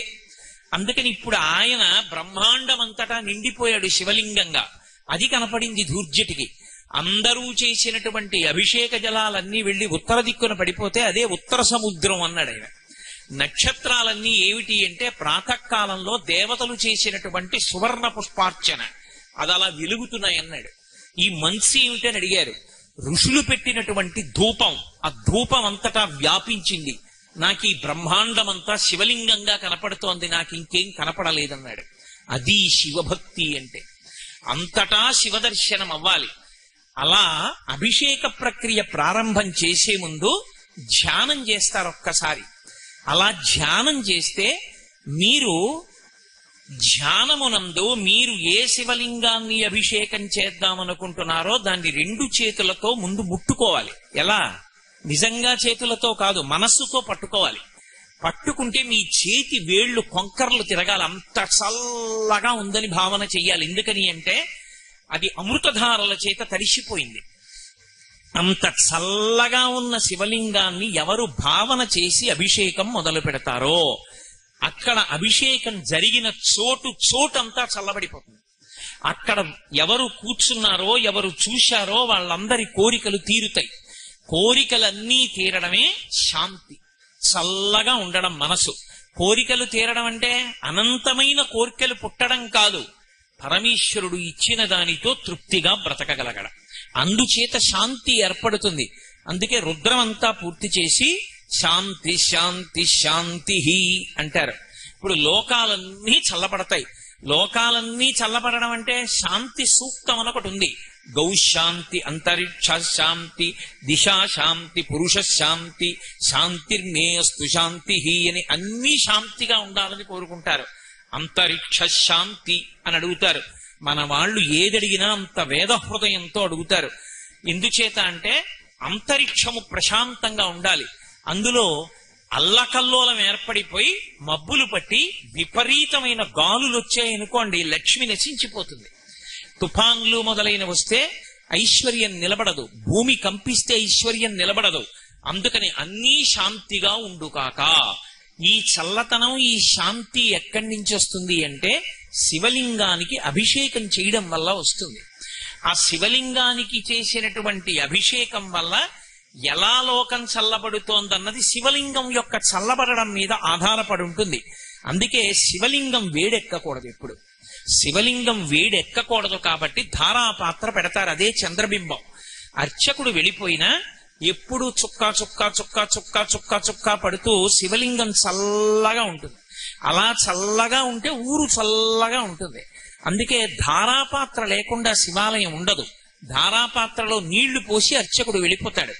అందుకని ఇప్పుడు ఆయన బ్రహ్మాండమంతటా నిండిపోయాడు శివలింగంగా. అది కనపడింది ధూర్జటికి. అందరూ చేసినటువంటి అభిషేక జలాలన్నీ వెళ్లి ఉత్తర దిక్కున పడిపోతే అదే ఉత్తర సముద్రం అన్నాడు ఆయన. నక్షత్రాలన్నీ ఏమిటి అంటే ప్రాతకాలంలో దేవతలు చేసినటువంటి సువర్ణ పుష్పార్చన, అది అలా వెలుగుతున్నాయన్నాడు. ఈ మనసు ఏమిటని అడిగారు. ఋషులు పెట్టినటువంటి ధూపం, ఆ ధూపం అంతటా వ్యాపించింది. నాకు ఈ బ్రహ్మాండమంతా శివలింగంగా కనపడుతోంది, నాకు ఇంకేం కనపడలేదన్నాడు. అది శివభక్తి అంటే. అంతటా శివదర్శనం అవ్వాలి. అలా అభిషేక ప్రక్రియ ప్రారంభం చేసే ముందు ధ్యానం చేస్తారు ఒక్కసారి. అలా ధ్యానం చేస్తే మీరు ధ్యానమునందు మీరు ఏ శివలింగాన్ని అభిషేకం చేద్దామనుకుంటున్నారో దాన్ని 2 చేతులతో ముందు ముట్టుకోవాలి. ఎలా? నిజంగా చేతులతో కాదు, మనస్సుతో పట్టుకోవాలి. పట్టుకుంటే మీ చేతి వేళ్లు కొంకర్లు తిరగాలి, అంత చల్లగా ఉందని భావన చెయ్యాలి. ఎందుకని అంటే అది అమృతధారల చేత తడిసిపోయింది. అంత చల్లగా ఉన్న శివలింగాన్ని ఎవరు భావన చేసి అభిషేకం మొదలు పెడతారో అక్కడ అభిషేకం జరిగిన చోటంతా చల్లబడిపోతుంది. అక్కడ ఎవరు కూర్చున్నారో ఎవరు చూశారో వాళ్ళందరి కోరికలు తీరుతాయి. కోరికలన్నీ తీరడమే శాంతి, చల్లగా ఉండడం మనసు. కోరికలు తీరడం అంటే అనంతమైన కోరికలు పుట్టడం కాదు, పరమేశ్వరుడు ఇచ్చిన దానితో తృప్తిగా బ్రతకగలగడం. అందుచేత శాంతి ఏర్పడుతుంది. అందుకే రుద్రమంతా పూర్తి చేసి శాంతి శాంతి శాంతి అంటారు. ఇప్పుడు లోకాలన్నీ చల్లబడతాయి. లోకాలన్నీ చల్లబడడం అంటే శాంతి సూక్తం అని ఒకటి ఉంది. గౌశాంతి, అంతరిక్ష శాంతి, దిశా శాంతి, పురుష శాంతి, శాంతిర్నేయస్తు శాంతి అని అన్ని శాంతిగా ఉండాలని కోరుకుంటారు. అంతరిక్ష శాంతి అని అడుగుతారు. మన వాళ్ళు ఏదడిగినా అంత వేద హృదయంతో అడుగుతారు. ఎందుచేత అంటే అంతరిక్షము ప్రశాంతంగా ఉండాలి. అందులో అల్లకల్లోలం ఏర్పడిపోయి మబ్బులు పట్టి విపరీతమైన గాలులు వచ్చాయనుకోండి, లక్ష్మి నశించిపోతుంది. తుఫాన్లు మొదలైన వస్తే ఐశ్వర్యం నిలబడదు, భూమి కంపిస్తే ఐశ్వర్యం నిలబడదు. అందుకని అన్నీ శాంతిగా ఉండుకాక. ఈ చల్లతనం, ఈ శాంతి ఎక్కడి నుంచి వస్తుంది అంటే శివలింగానికి అభిషేకం చేయడం వల్ల వస్తుంది. ఆ శివలింగానికి చేసినటువంటి అభిషేకం వల్ల ఎలా లోకం చల్లబడుతోందన్నది శివలింగం యొక్క చల్లబడడం మీద ఆధారపడి ఉంటుంది. అందుకే శివలింగం వేడెక్కకూడదు. ఎప్పుడు శివలింగం వేడెక్కకూడదు కాబట్టి ధారాపాత్ర పెడతారు, అదే చంద్రబింబం. అర్చకుడు వెళ్ళిపోయినా ఎప్పుడు చుక్క చుక్క చుక్క చుక్క చుక్క చుక్క పడుతూ శివలింగం చల్లగా ఉంటుంది. అలా చల్లగా ఉంటే ఊరు చల్లగా ఉంటుంది. అందుకే ధారాపాత్ర లేకుండా శివాలయం ఉండదు. ధారాపాత్రలో నీళ్లు పోసి అర్చకుడు వెళ్ళిపోతాడు.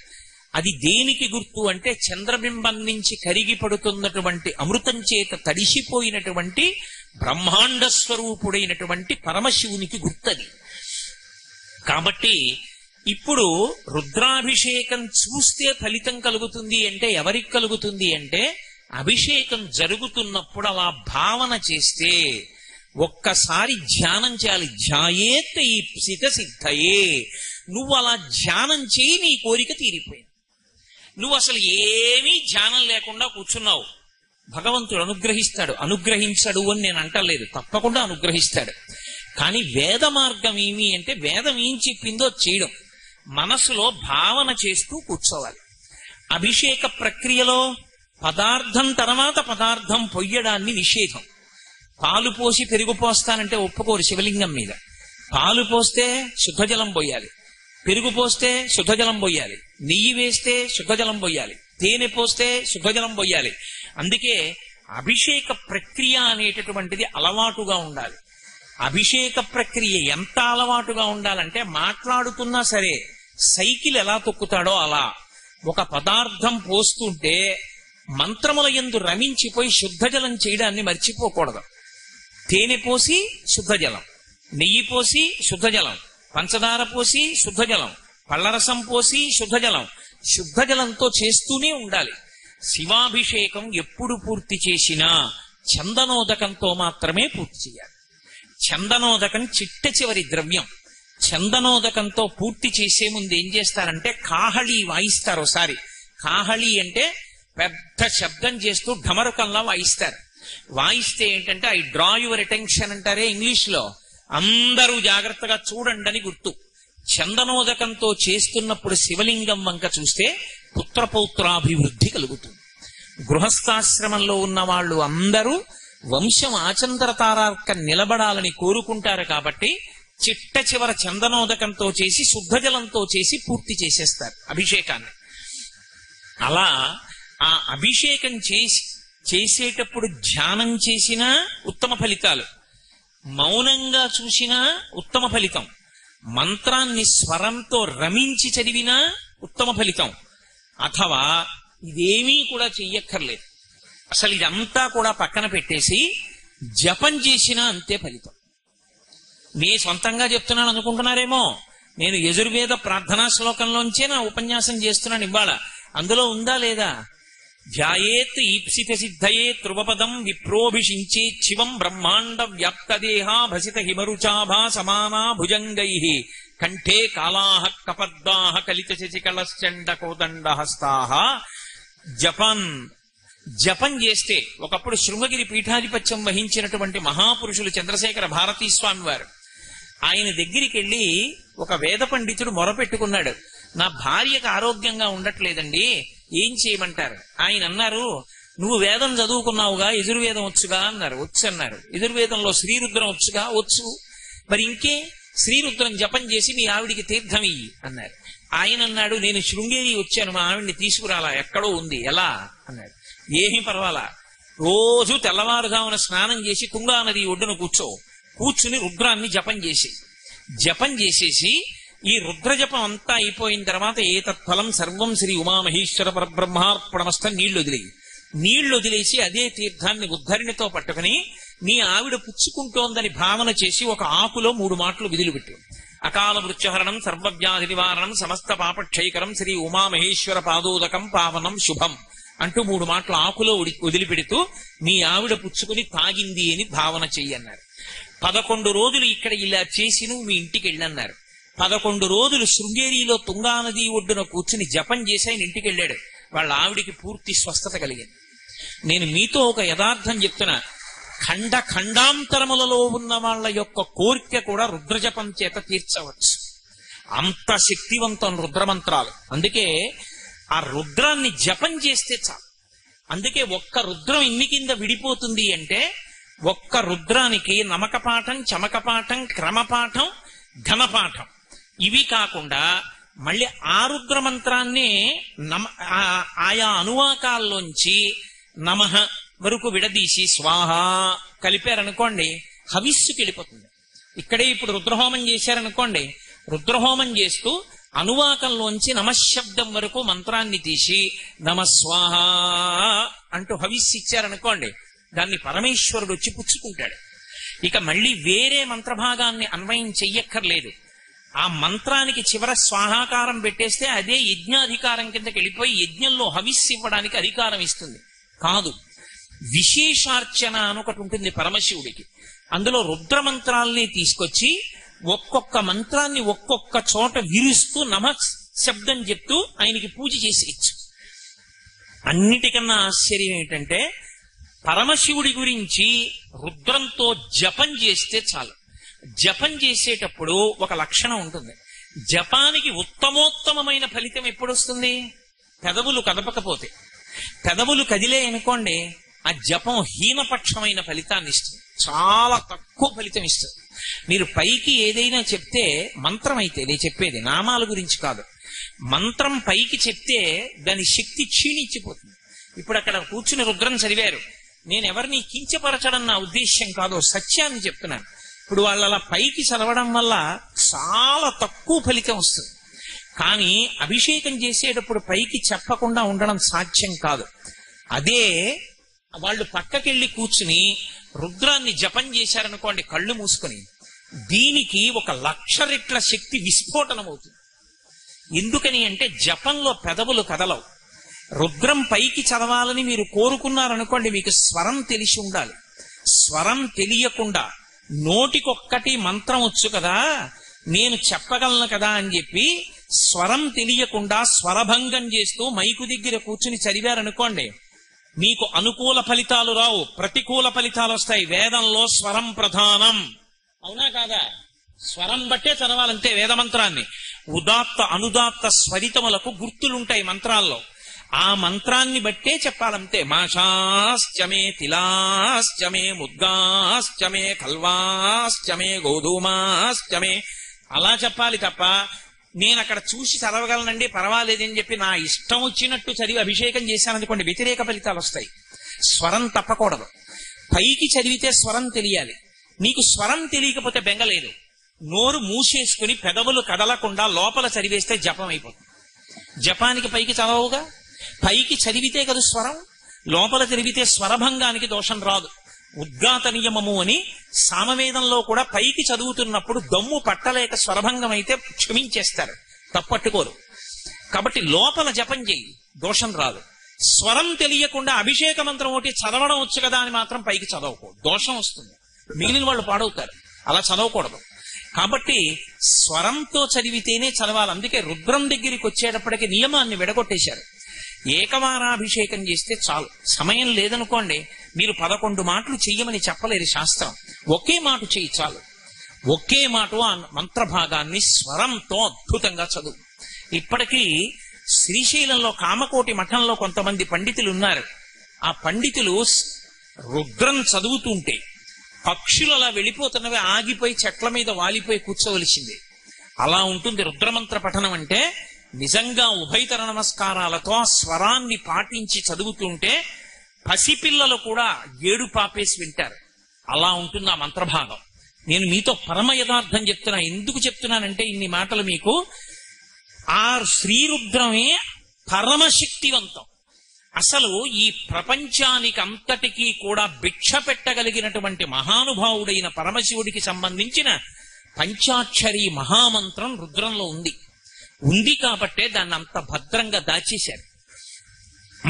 అది దేనికి గుర్తు అంటే చంద్రబింబం నుంచి కరిగి పడుతున్నటువంటి అమృతం చేత తడిసిపోయినటువంటి బ్రహ్మాండ స్వరూపుడైనటువంటి పరమశివునికి గుర్తది. కాబట్టి ఇప్పుడు రుద్రాభిషేకం చూస్తే ఫలితం కలుగుతుంది అంటే ఎవరికి కలుగుతుంది అంటే అభిషేకం జరుగుతున్నప్పుడు అలా భావన చేస్తే ఒక్కసారి ధ్యానం చేయాలి. ధ్యాయేత్ ఈప్సిత సిద్ధయే. నువ్వు అలా ధ్యానం చేయి, నీ కోరిక తీరిపోయింది. నువ్వు అసలు ఏమీ ధ్యానం లేకుండా కూర్చున్నావు, భగవంతుడు అనుగ్రహిస్తాడు. అనుగ్రహించడు అని నేను అంటలేదు, తప్పకుండా అనుగ్రహిస్తాడు. కానీ వేద మార్గం ఏమి అంటే వేదం ఏం చెప్పిందో చేయడం, మనసులో భావన చేస్తూ కూర్చోవాలి. అభిషేక ప్రక్రియలో పదార్థం తర్వాత పదార్థం పొయ్యడాన్ని నిషేధం. పాలు పోసి పెరుగు పోస్తానంటే ఒప్పుకోరు శివలింగం మీద. పాలు పోస్తే శుద్ధజలం పోయాలి, పెరుగు పోస్తే శుద్ధజలం పోయాలి, నెయ్యి వేస్తే శుద్ధజలం పోయాలి, తేనె పోస్తే శుద్ధజలం పోయాలి. అందుకే అభిషేక ప్రక్రియ అనేటటువంటిది అలవాటుగా ఉండాలి. అభిషేక ప్రక్రియ ఎంత అలవాటుగా ఉండాలంటే మాట్లాడుతున్నా సరే సైకిల్ ఎలా తొక్కుతాడో అలా ఒక పదార్థం పోస్తుంటే మంత్రముల యందు రమించిపోయి శుద్ధజలం చేయడాన్ని మర్చిపోకూడదు. తేనె పోసి శుద్ధజలం, నెయ్యి పోసి శుద్ధజలం, పంచదార పోసి శుద్ధజలం, పళ్ళరసం పోసి శుద్ధజలం, శుద్ధజలంతో చేస్తూనే ఉండాలి. శివాభిషేకం ఎప్పుడు పూర్తి చేసినా చందనోదకంతో మాత్రమే పూర్తి చేయాలి. చందనోదకం చిట్ట చివరి ద్రవ్యం. చందనోదకంతో పూర్తి చేసే ముందు ఏం చేస్తారంటే కాహళీ వాయిస్తారు. ఒకసారి కాహళీ అంటే పెద్ద శబ్దం చేస్తూ ఢమరుకంలా వాయిస్తారు. వాయిస్తే ఏంటంటే ఐ డ్రా యువర్ అటెన్షన్ అంటారే ఇంగ్లీష్ లో, అందరూ జాగ్రత్తగా చూడండి అని గుర్తు. చందనోదకంతో చేస్తున్నప్పుడు శివలింగం వంక చూస్తే పుత్రపౌత్రాభివృద్ధి కలుగుతుంది. గృహస్థాశ్రమంలో ఉన్న వాళ్ళు అందరూ వంశం ఆచంద్రతారార్క నిలబడాలని కోరుకుంటారు కాబట్టి చిట్ట చివర చందనోదకంతో చేసి శుద్ధ జలంతో చేసి పూర్తి చేసేస్తారు అభిషేకాన్ని. అలా ఆ అభిషేకం చేసేటప్పుడు ధ్యానం చేసినా ఉత్తమ ఫలితాలు, మౌనంగా చూసినా ఉత్తమ ఫలితం, మంత్రాన్ని స్వరంతో రమించి చదివినా ఉత్తమ ఫలితం, అథవా ఇదేమీ కూడా చెయ్యక్కర్లేదు, అసలు ఇదంతా కూడా పక్కన పెట్టేసి జపం చేసినా అంతే ఫలితం. నీ సొంతంగా చెప్తున్నాను అనుకుంటున్నారేమో, నేను యజుర్వేద ప్రార్థనా శ్లోకంలోంచే నా ఉపన్యాసం చేస్తున్నాను ఇవాళ. అందులో ఉందా లేదా? ధ్యాయేత్ ఈప్సిత సిద్ధయే ధ్రువపదం విప్రోభిషించే శివం బ్రహ్మాండ వ్యాప్తదేహ భసిత హిమరుచాభా సమానా భుజంగై కంఠే కాళాహ కపద్దాహ కలిత శశికళశ్చండ కోదండ హస్తాహ. జపం చేస్తే ఒకప్పుడు శృంగగిరి పీఠాధిపత్యం వహించినటువంటి మహాపురుషులు చంద్రశేఖర భారతీ స్వామి వారు, ఆయన దగ్గరికి వెళ్ళి ఒక వేద పండితుడు మొరపెట్టుకున్నాడు, నా భార్యకు ఆరోగ్యంగా ఉండట్లేదండి, ఏం చేయమంటారు? ఆయన అన్నారు, నువ్వు వేదం చదువుకున్నావుగా, యజుర్వేదం వచ్చుగా అన్నారు. వచ్చు అన్నారు. యజుర్వేదంలో శ్రీరుద్రం వచ్చుగా? వచ్చు. మరి ఇంకే శ్రీరుద్రం జపం చేసి మీ ఆవిడికి తీర్థం ఇయ్యి అన్నారు. ఆయన అన్నాడు, నేను శృంగేరి వచ్చాను, మా ఆవిడ్ని తీసుకురాలా, ఎక్కడో ఉంది, ఎలా అన్నాడు. ఏమీ పర్వాలా, రోజు తెల్లవారుజామున స్నానం చేసి తుంగా నది ఒడ్డున కూర్చుని రుద్రాన్ని జపం చేసేసి ఈ రుద్రజపం అంతా అయిపోయిన తర్వాత ఏతత్ఫలం సర్వం శ్రీ ఉమామహేశ్వర పరబ్రహ్మార్పణమస్త నీళ్లు వదిలేసి అదే తీర్థాన్ని ఉద్ధరిణితో పట్టుకుని నీ ఆవిడ పుచ్చుకుంటోందని భావన చేసి ఒక ఆకులో 3 మాటలు విధులుపెట్టు. అకాల మృత్యుహరణం సర్వవ్యాధి నివారణం సమస్త పాపక్షయకరం శ్రీ ఉమామహేశ్వర పాదోదకం పావనం శుభం అంటూ 3 మాటలు ఆకులో వదిలిపెడుతూ మీ ఆవిడ పుచ్చుకుని తాగింది అని భావన చెయ్యన్నారు. 11 రోజులు ఇక్కడ ఇలా చేసి నువ్వు మీ ఇంటికి వెళ్ళన్నారు. 11 రోజులు శృంగేరిలో తుంగానది ఒడ్డున కూర్చుని జపం చేసి ఆయన ఇంటికి వెళ్ళాడు. వాళ్ళ ఆవిడికి పూర్తి స్వస్థత కలిగింది. నేను మీతో ఒక యథార్థం చెప్తున్నా, ఖండాంతరములలో ఉన్న వాళ్ళ యొక్క కోరిక కూడా రుద్రజపం చేత తీర్చవచ్చు. అంత శక్తివంతం రుద్రమంత్రాలు. అందుకే ఆ రుద్రాన్ని జపం చేస్తే చాలు. అందుకే ఒక్క రుద్రం ఇన్ని కింద విడిపోతుంది అంటే ఒక్క రుద్రానికి నమకపాఠం, చమకపాఠం, క్రమపాఠం, ఘనపాఠం ఇవి కాకుండా మళ్ళీ ఆ రుద్ర మంత్రాన్ని ఆయా అనువాకాల్లోంచి నమః వరకు విడదీసి స్వాహ కలిపారనుకోండి, హవిస్సుకి వెళ్ళిపోతుంది. ఇక్కడే ఇప్పుడు రుద్రహోమం చేశారనుకోండి, రుద్రహోమం చేస్తూ అనువాకంలోంచి నమశబ్దం వరకు మంత్రాన్ని తీసి నమస్వాహ అంటూ హవిస్సు ఇచ్చారనుకోండి, దాన్ని పరమేశ్వరుడు వచ్చి పుచ్చుకుంటాడు. ఇక మళ్ళీ వేరే మంత్రభాగాన్ని అన్వయం చెయ్యక్కర్లేదు. ఆ మంత్రానికి చివర స్వాహాకారం పెట్టేస్తే అదే యజ్ఞాధికారం కిందకి వెళ్ళిపోయి యజ్ఞంలో హవిస్సు ఇవ్వడానికి అధికారం ఇస్తుంది. కాదు, విశేషార్చన అని ఒకటి ఉంటుంది పరమశివుడికి. అందులో రుద్రమంత్రాల్ని తీసుకొచ్చి ఒక్కొక్క మంత్రాన్ని ఒక్కొక్క చోట విరుస్తూ నమః శబ్దం చెప్తూ ఆయనకి పూజ చేసేయచ్చు. అన్నిటికన్నా ఆశ్చర్యం ఏంటంటే పరమశివుడి గురించి రుద్రంతో జపం చేస్తే చాలు. జపం చేసేటప్పుడు ఒక లక్షణం ఉంటుంది. జపానికి ఉత్తమోత్తమైన ఫలితం ఎప్పుడు వస్తుంది? పెదవులు కదపకపోతే. పెదవులు కదిలే అనుకోండి, ఆ జపం హీనపక్షమైన ఫలితాన్ని ఇస్తుంది, చాలా తక్కువ ఫలితం ఇస్తుంది. మీరు పైకి ఏదైనా చెప్తే, మంత్రం అయితే నేను చెప్పేది నామాల గురించి కాదు, మంత్రం పైకి చెప్తే దాని శక్తి క్షీణించిపోతుంది. ఇప్పుడు అక్కడ కూర్చుని రుద్రం చదివారు, నేను ఎవరిని కించపరచడం నా ఉద్దేశ్యం కాదు, సత్యాన్ని చెప్తున్నాను. ఇప్పుడు వాళ్ళు అలా పైకి చదవడం వల్ల చాలా తక్కువ ఫలితం వస్తుంది. కానీ అభిషేకం చేసేటప్పుడు పైకి చెప్పకుండా ఉండడం సాధ్యం కాదు. అదే వాళ్ళు పక్కకెళ్ళి కూర్చుని రుద్రాన్ని జపం చేశారనుకోండి కళ్ళు మూసుకొని, దీనికి 1,00,000 రెట్ల శక్తి విస్ఫోటనం అవుతుంది. ఎందుకని అంటే జపంలో పెదవులు కదలవు. రుద్రం పైకి చదవాలని మీరు కోరుకున్నారనుకోండి, మీకు స్వరం తెలిసి ఉండాలి. స్వరం తెలియకుండా నోటికొక్కటి మంత్రం వచ్చు కదా, నేను చెప్పగలను కదా అని చెప్పి స్వరం తెలియకుండా స్వరభంగం చేస్తూ మైకు దగ్గర కూర్చుని చదివారనుకోండి, మీకు అనుకూల ఫలితాలు రావు, ప్రతికూల ఫలితాలు వస్తాయి. వేదంలో స్వరం ప్రధానం, అవునా కాదా? స్వరం బట్టే చదవాలంతే వేదమంత్రాన్ని. ఉదాత్త అనుదాత్త స్వరితములకు గుర్తులుంటాయి మంత్రాల్లో, ఆ మంత్రాన్ని బట్టే చెప్పాలంతే. మాషాశ్చమే తిలాశ్చమే ముద్గాశ్చమే కల్వాశ్చమే గోధూమాశ్చమే అలా చెప్పాలి తప్ప నేను అక్కడ చూసి చదవగలనండి పర్వాలేదని చెప్పి నా ఇష్టం వచ్చినట్టు చదివి అభిషేకం చేశాననుకోండి, వ్యతిరేక ఫలితాలు వస్తాయి. స్వరం తప్పకూడదు. పైకి చదివితే స్వరం తెలియాలి. నీకు స్వరం తెలియకపోతే బెంగలేదు, నోరు మూసేసుకుని పెదవులు కదలకుండా లోపల చదివేస్తే జపం అయిపోతుంది. జపానికి పైకి చదవవుగా, పైకి చదివితే కదా స్వరం, లోపల చదివితే స్వరభంగానికి దోషం రాదు. ఉద్గాత నియమము అని సామవేదంలో కూడా పైకి చదువుతున్నప్పుడు దమ్ము పట్టలేక స్వరభంగం అయితే క్షమించేస్తారు, తప్పట్టుకోరు. కాబట్టి లోపల జపం చెయ్యి, దోషం రాదు. స్వరం తెలియకుండా అభిషేక మంత్రం ఒకటి చదవడం వచ్చు కదా అని మాత్రం పైకి చదవకూడదు, దోషం వస్తుంది, మిగిలిన వాళ్ళు పాడవుతారు. అలా చదవకూడదు. కాబట్టి స్వరంతో చదివితేనే చదవాలి. అందుకే రుద్రం దగ్గరికి వచ్చేటప్పటికి నియమాన్ని విడగొట్టేశారు. ఏకవారాభిషేకం చేస్తే చాలు. సమయం లేదనుకోండి, మీరు 11 మాటలు చెయ్యమని చెప్పలేరు శాస్త్రం. ఒకే మాట చెయ్యి చాలు. ఒకే మాట ఆ మంత్రభాగాన్ని స్వరంతో అద్భుతంగా చదువు. ఇప్పటికీ శ్రీశైలంలో కామకోటి మఠంలో కొంతమంది పండితులు ఉన్నారు. ఆ పండితులు రుద్రం చదువుతుంటే పక్షులు అలా వెళ్ళిపోతున్నవి ఆగిపోయి చెట్ల మీద వాలిపోయి కూర్చోవలసిందే. అలా ఉంటుంది రుద్రమంత్ర పఠనం అంటే. నిజంగా ఉభయతర నమస్కారాలతో ఆ స్వరాన్ని పాటించి చదువుతుంటే పసిపిల్లలు కూడా ఏడు పాపేసి వింటారు. అలా ఉంటుంది ఆ మంత్రభాగం. నేను మీతో పరమ యథార్థం చెప్తున్నా. ఎందుకు చెప్తున్నానంటే ఇన్ని మాటలు మీకు, ఆ శ్రీరుద్రమే పరమశక్తివంతం. అసలు ఈ ప్రపంచానికి అంతటికీ కూడా భిక్ష పెట్టగలిగినటువంటి మహానుభావుడైన పరమశివుడికి సంబంధించిన పంచాక్షరి మహామంత్రం రుద్రంలో ఉంది కాబట్టే దాన్ని అంత భద్రంగా దాచేశారు.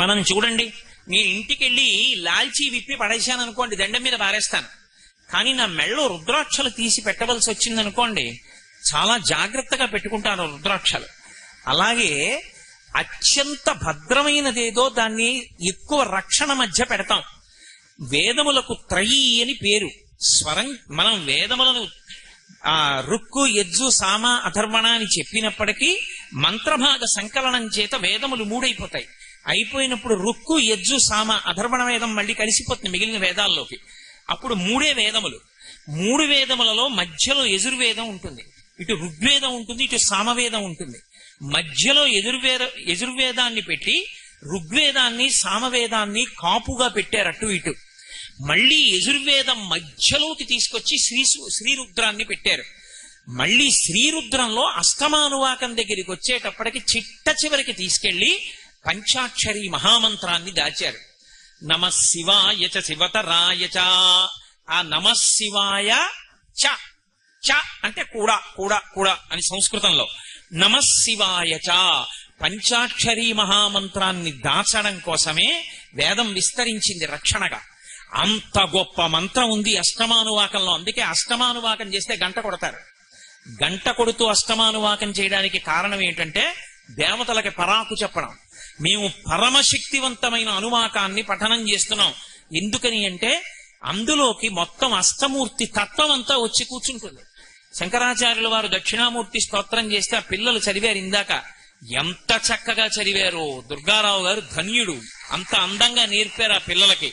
మనం చూడండి, నేను ఇంటికి వెళ్ళి లాల్చీ విప్పి పడేశాను అనుకోండి, దండం మీద పారేస్తాను. కానీ నా మెళ్ళో రుద్రాక్షలు తీసి పెట్టవలసి వచ్చిందనుకోండి, చాలా జాగ్రత్తగా పెట్టుకుంటాను రుద్రాక్షలు. అలాగే అత్యంత భద్రమైనదేదో దాన్ని ఎక్కువ రక్షణ మధ్య పెడతాం. వేదములకు త్రయీ అని పేరు. స్వరం మనం వేదములను రుక్కు యజ్జు సామ అథర్వణ అని చెప్పినప్పటికీ మంత్రభాగ సంకలనం చేత వేదములు 3 అయిపోతాయి. అయిపోయినప్పుడు రుక్కు యజ్జు సామ అథర్వణ వేదం మళ్ళీ కలిసిపోతుంది మిగిలిన వేదాల్లోకి. అప్పుడు 3 వేదములు. 3 వేదములలో మధ్యలో యజుర్వేదం ఉంటుంది, ఇటు ఋగ్వేదం ఉంటుంది, ఇటు సామవేదం ఉంటుంది. మధ్యలో యజుర్వేదాన్ని పెట్టి ఋగ్వేదాన్ని సామవేదాన్ని కాపుగా పెట్టారు అటు ఇటు. మళ్ళీ యజుర్వేదం మధ్యలోకి తీసుకొచ్చి శ్రీరుద్రాన్ని పెట్టారు. మళ్ళీ శ్రీరుద్రంలో అష్టమానువాకం దగ్గరికి వచ్చేటప్పటికి చిట్ట చివరికి తీసుకెళ్లి పంచాక్షరి మహామంత్రాన్ని దాచారు. నమః శివాయ చ శివతరాయ చ. ఆ నమః శివాయ చ, చ అంటే కూడా కూడా కూడా అని సంస్కృతంలో. నమః శివాయ చ పంచాక్షరి మహామంత్రాన్ని దాచడం కోసమే వేదం విస్తరించింది రక్షణగా. అంత గొప్ప మంత్రం ఉంది అష్టమానువాకంలో. అందుకే అష్టమానువాకం చేస్తే గంట కొడతారు. గంట కొడుతూ అష్టమానువాకం చేయడానికి కారణం ఏంటంటే దేవతలకి పరాకు చెప్పడం. మేము పరమశక్తివంతమైన అనువాకాన్ని పఠనం చేస్తున్నాం. ఎందుకని అంటే అందులోకి మొత్తం అష్టమూర్తి తత్వం అంతా వచ్చి కూర్చుంటుంది. శంకరాచార్యుల వారు దక్షిణామూర్తి స్తోత్రం చేస్తే ఆ పిల్లలు చదివారు ఇందాక, ఎంత చక్కగా చదివారో. దుర్గారావు గారు ధన్యుడు, అంత అందంగా నేర్పారు ఆ పిల్లలకి.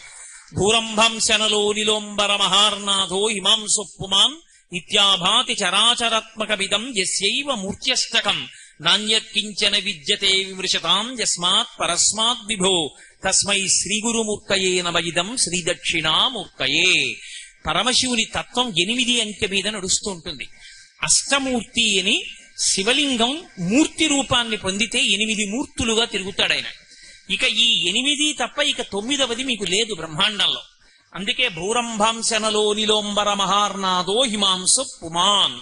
భూరంభంశనలో నిలోంబర మహార్నాథో హిమాంసు పుమాన్ ఇత్యాభాతి చరాచరాత్మకమిదం యస్యైవ మూర్త్యష్టకం నాణ్యకించన విద్యతే విమృశతాం యస్మాత్ పరస్మాత్ విభో తస్మై శ్రీగురుమూర్తయే నమ ఇదం శ్రీదక్షిణామూర్తయే. పరమశివుని తత్వం 8 అంకె మీద నడుస్తూ ఉంటుంది. అష్టమూర్తి అని శివలింగం మూర్తి రూపాన్ని పొందితే 8 మూర్తులుగా తిరుగుతాడు ఆయన. ఇక ఈ 8 తప్ప ఇక 9వది మీకు లేదు బ్రహ్మాండంలో. అందుకే భూరంభాంశనలో నిలోంబర మహార్నాథో హిమాంసు పుమాన్.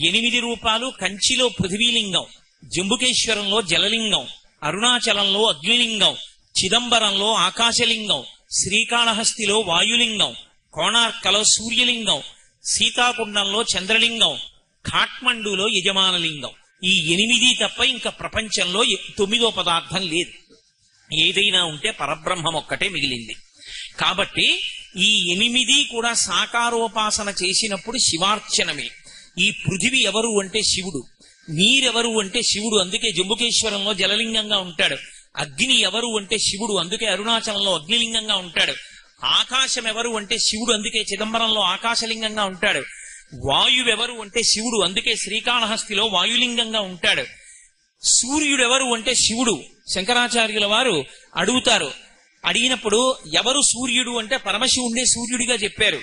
8 రూపాలు. కంచిలో పృథ్వీలింగం, జంబుకేశ్వరంలో జలలింగం, అరుణాచలంలో అగ్నిలింగం, చిదంబరంలో ఆకాశలింగం, శ్రీకాళహస్తిలో వాయులింగం, కోణార్కలో సూర్యలింగం, సీతాకుండంలో చంద్రలింగం, ఖాట్మండులో యజమానలింగం. ఈ 8 తప్ప ఇంకా ప్రపంచంలో 9వ పదార్థం లేదు. ఏదైనా ఉంటే పరబ్రహ్మం ఒక్కటే మిగిలింది. కాబట్టి ఈ 8 కూడా సాకారోపాసన చేసినప్పుడు శివార్చనమే. ఈ పృథివి ఎవరు అంటే శివుడు, నీరెవరు అంటే శివుడు, అందుకే జంబుకేశ్వరంలో జలలింగంగా ఉంటాడు. అగ్ని ఎవరు అంటే శివుడు, అందుకే అరుణాచలంలో అగ్నిలింగంగా ఉంటాడు. ఆకాశం ఎవరు అంటే శివుడు, అందుకే చిదంబరంలో ఆకాశలింగంగా ఉంటాడు. వాయువెవరు అంటే శివుడు, అందుకే శ్రీకాళహస్తిలో వాయులింగంగా ఉంటాడు. సూర్యుడెవరు అంటే శివుడు. శంకరాచార్యుల వారు అడుగుతారు, అడిగినప్పుడు ఎవరు సూర్యుడు అంటే పరమశివుడే సూర్యుడిగా చెప్పారు.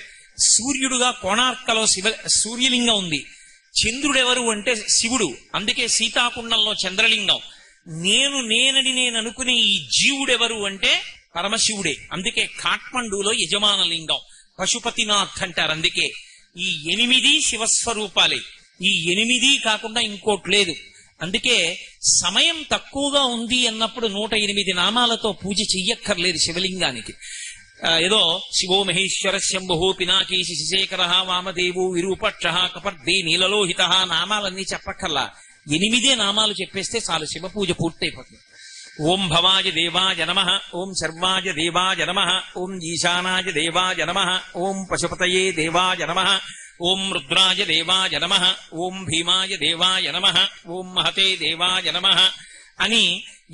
సూర్యుడుగా కోణార్కలో సూర్యలింగం ఉంది. చంద్రుడెవరు అంటే శివుడు, అందుకే సీతాకుండంలో చంద్రలింగం. నేనని నేను అనుకునే ఈ జీవుడెవరు అంటే పరమశివుడే, అందుకే ఖాట్మండులో యజమానలింగం. పశుపతినాథ్ అంటారు. అందుకే ఈ 8 శివస్వరూపాలే. ఈ 8 కాకుండా ఇంకోటి లేదు. అందుకే సమయం తక్కువగా ఉంది అన్నప్పుడు 108 నామాలతో పూజ చెయ్యక్కర్లేదు శివలింగానికి. ఏదో శివో మహేశ్వర శంభో పినాకీశి శశేఖర వామదేవు విరూపక్ష కపర్ది నీలలోహిత నామాలన్నీ చెప్పక్కర్లా. 8 నామాలు చెప్పేస్తే చాలు, శివ పూజ పూర్తయిపోతుంది. ఓం భవాయ దేవాయ నమః, ఓం సర్వాయ దేవాయ నమః, ఓం ఈశానాయ దేవాయ నమః, ఓం పశుపతయే దేవాయ నమః, ఓం రుద్రాయ దేవాయ నమః, ఓం భీమాయ దేవాయ నమః, ఓం మహతే దేవాయ నమః అని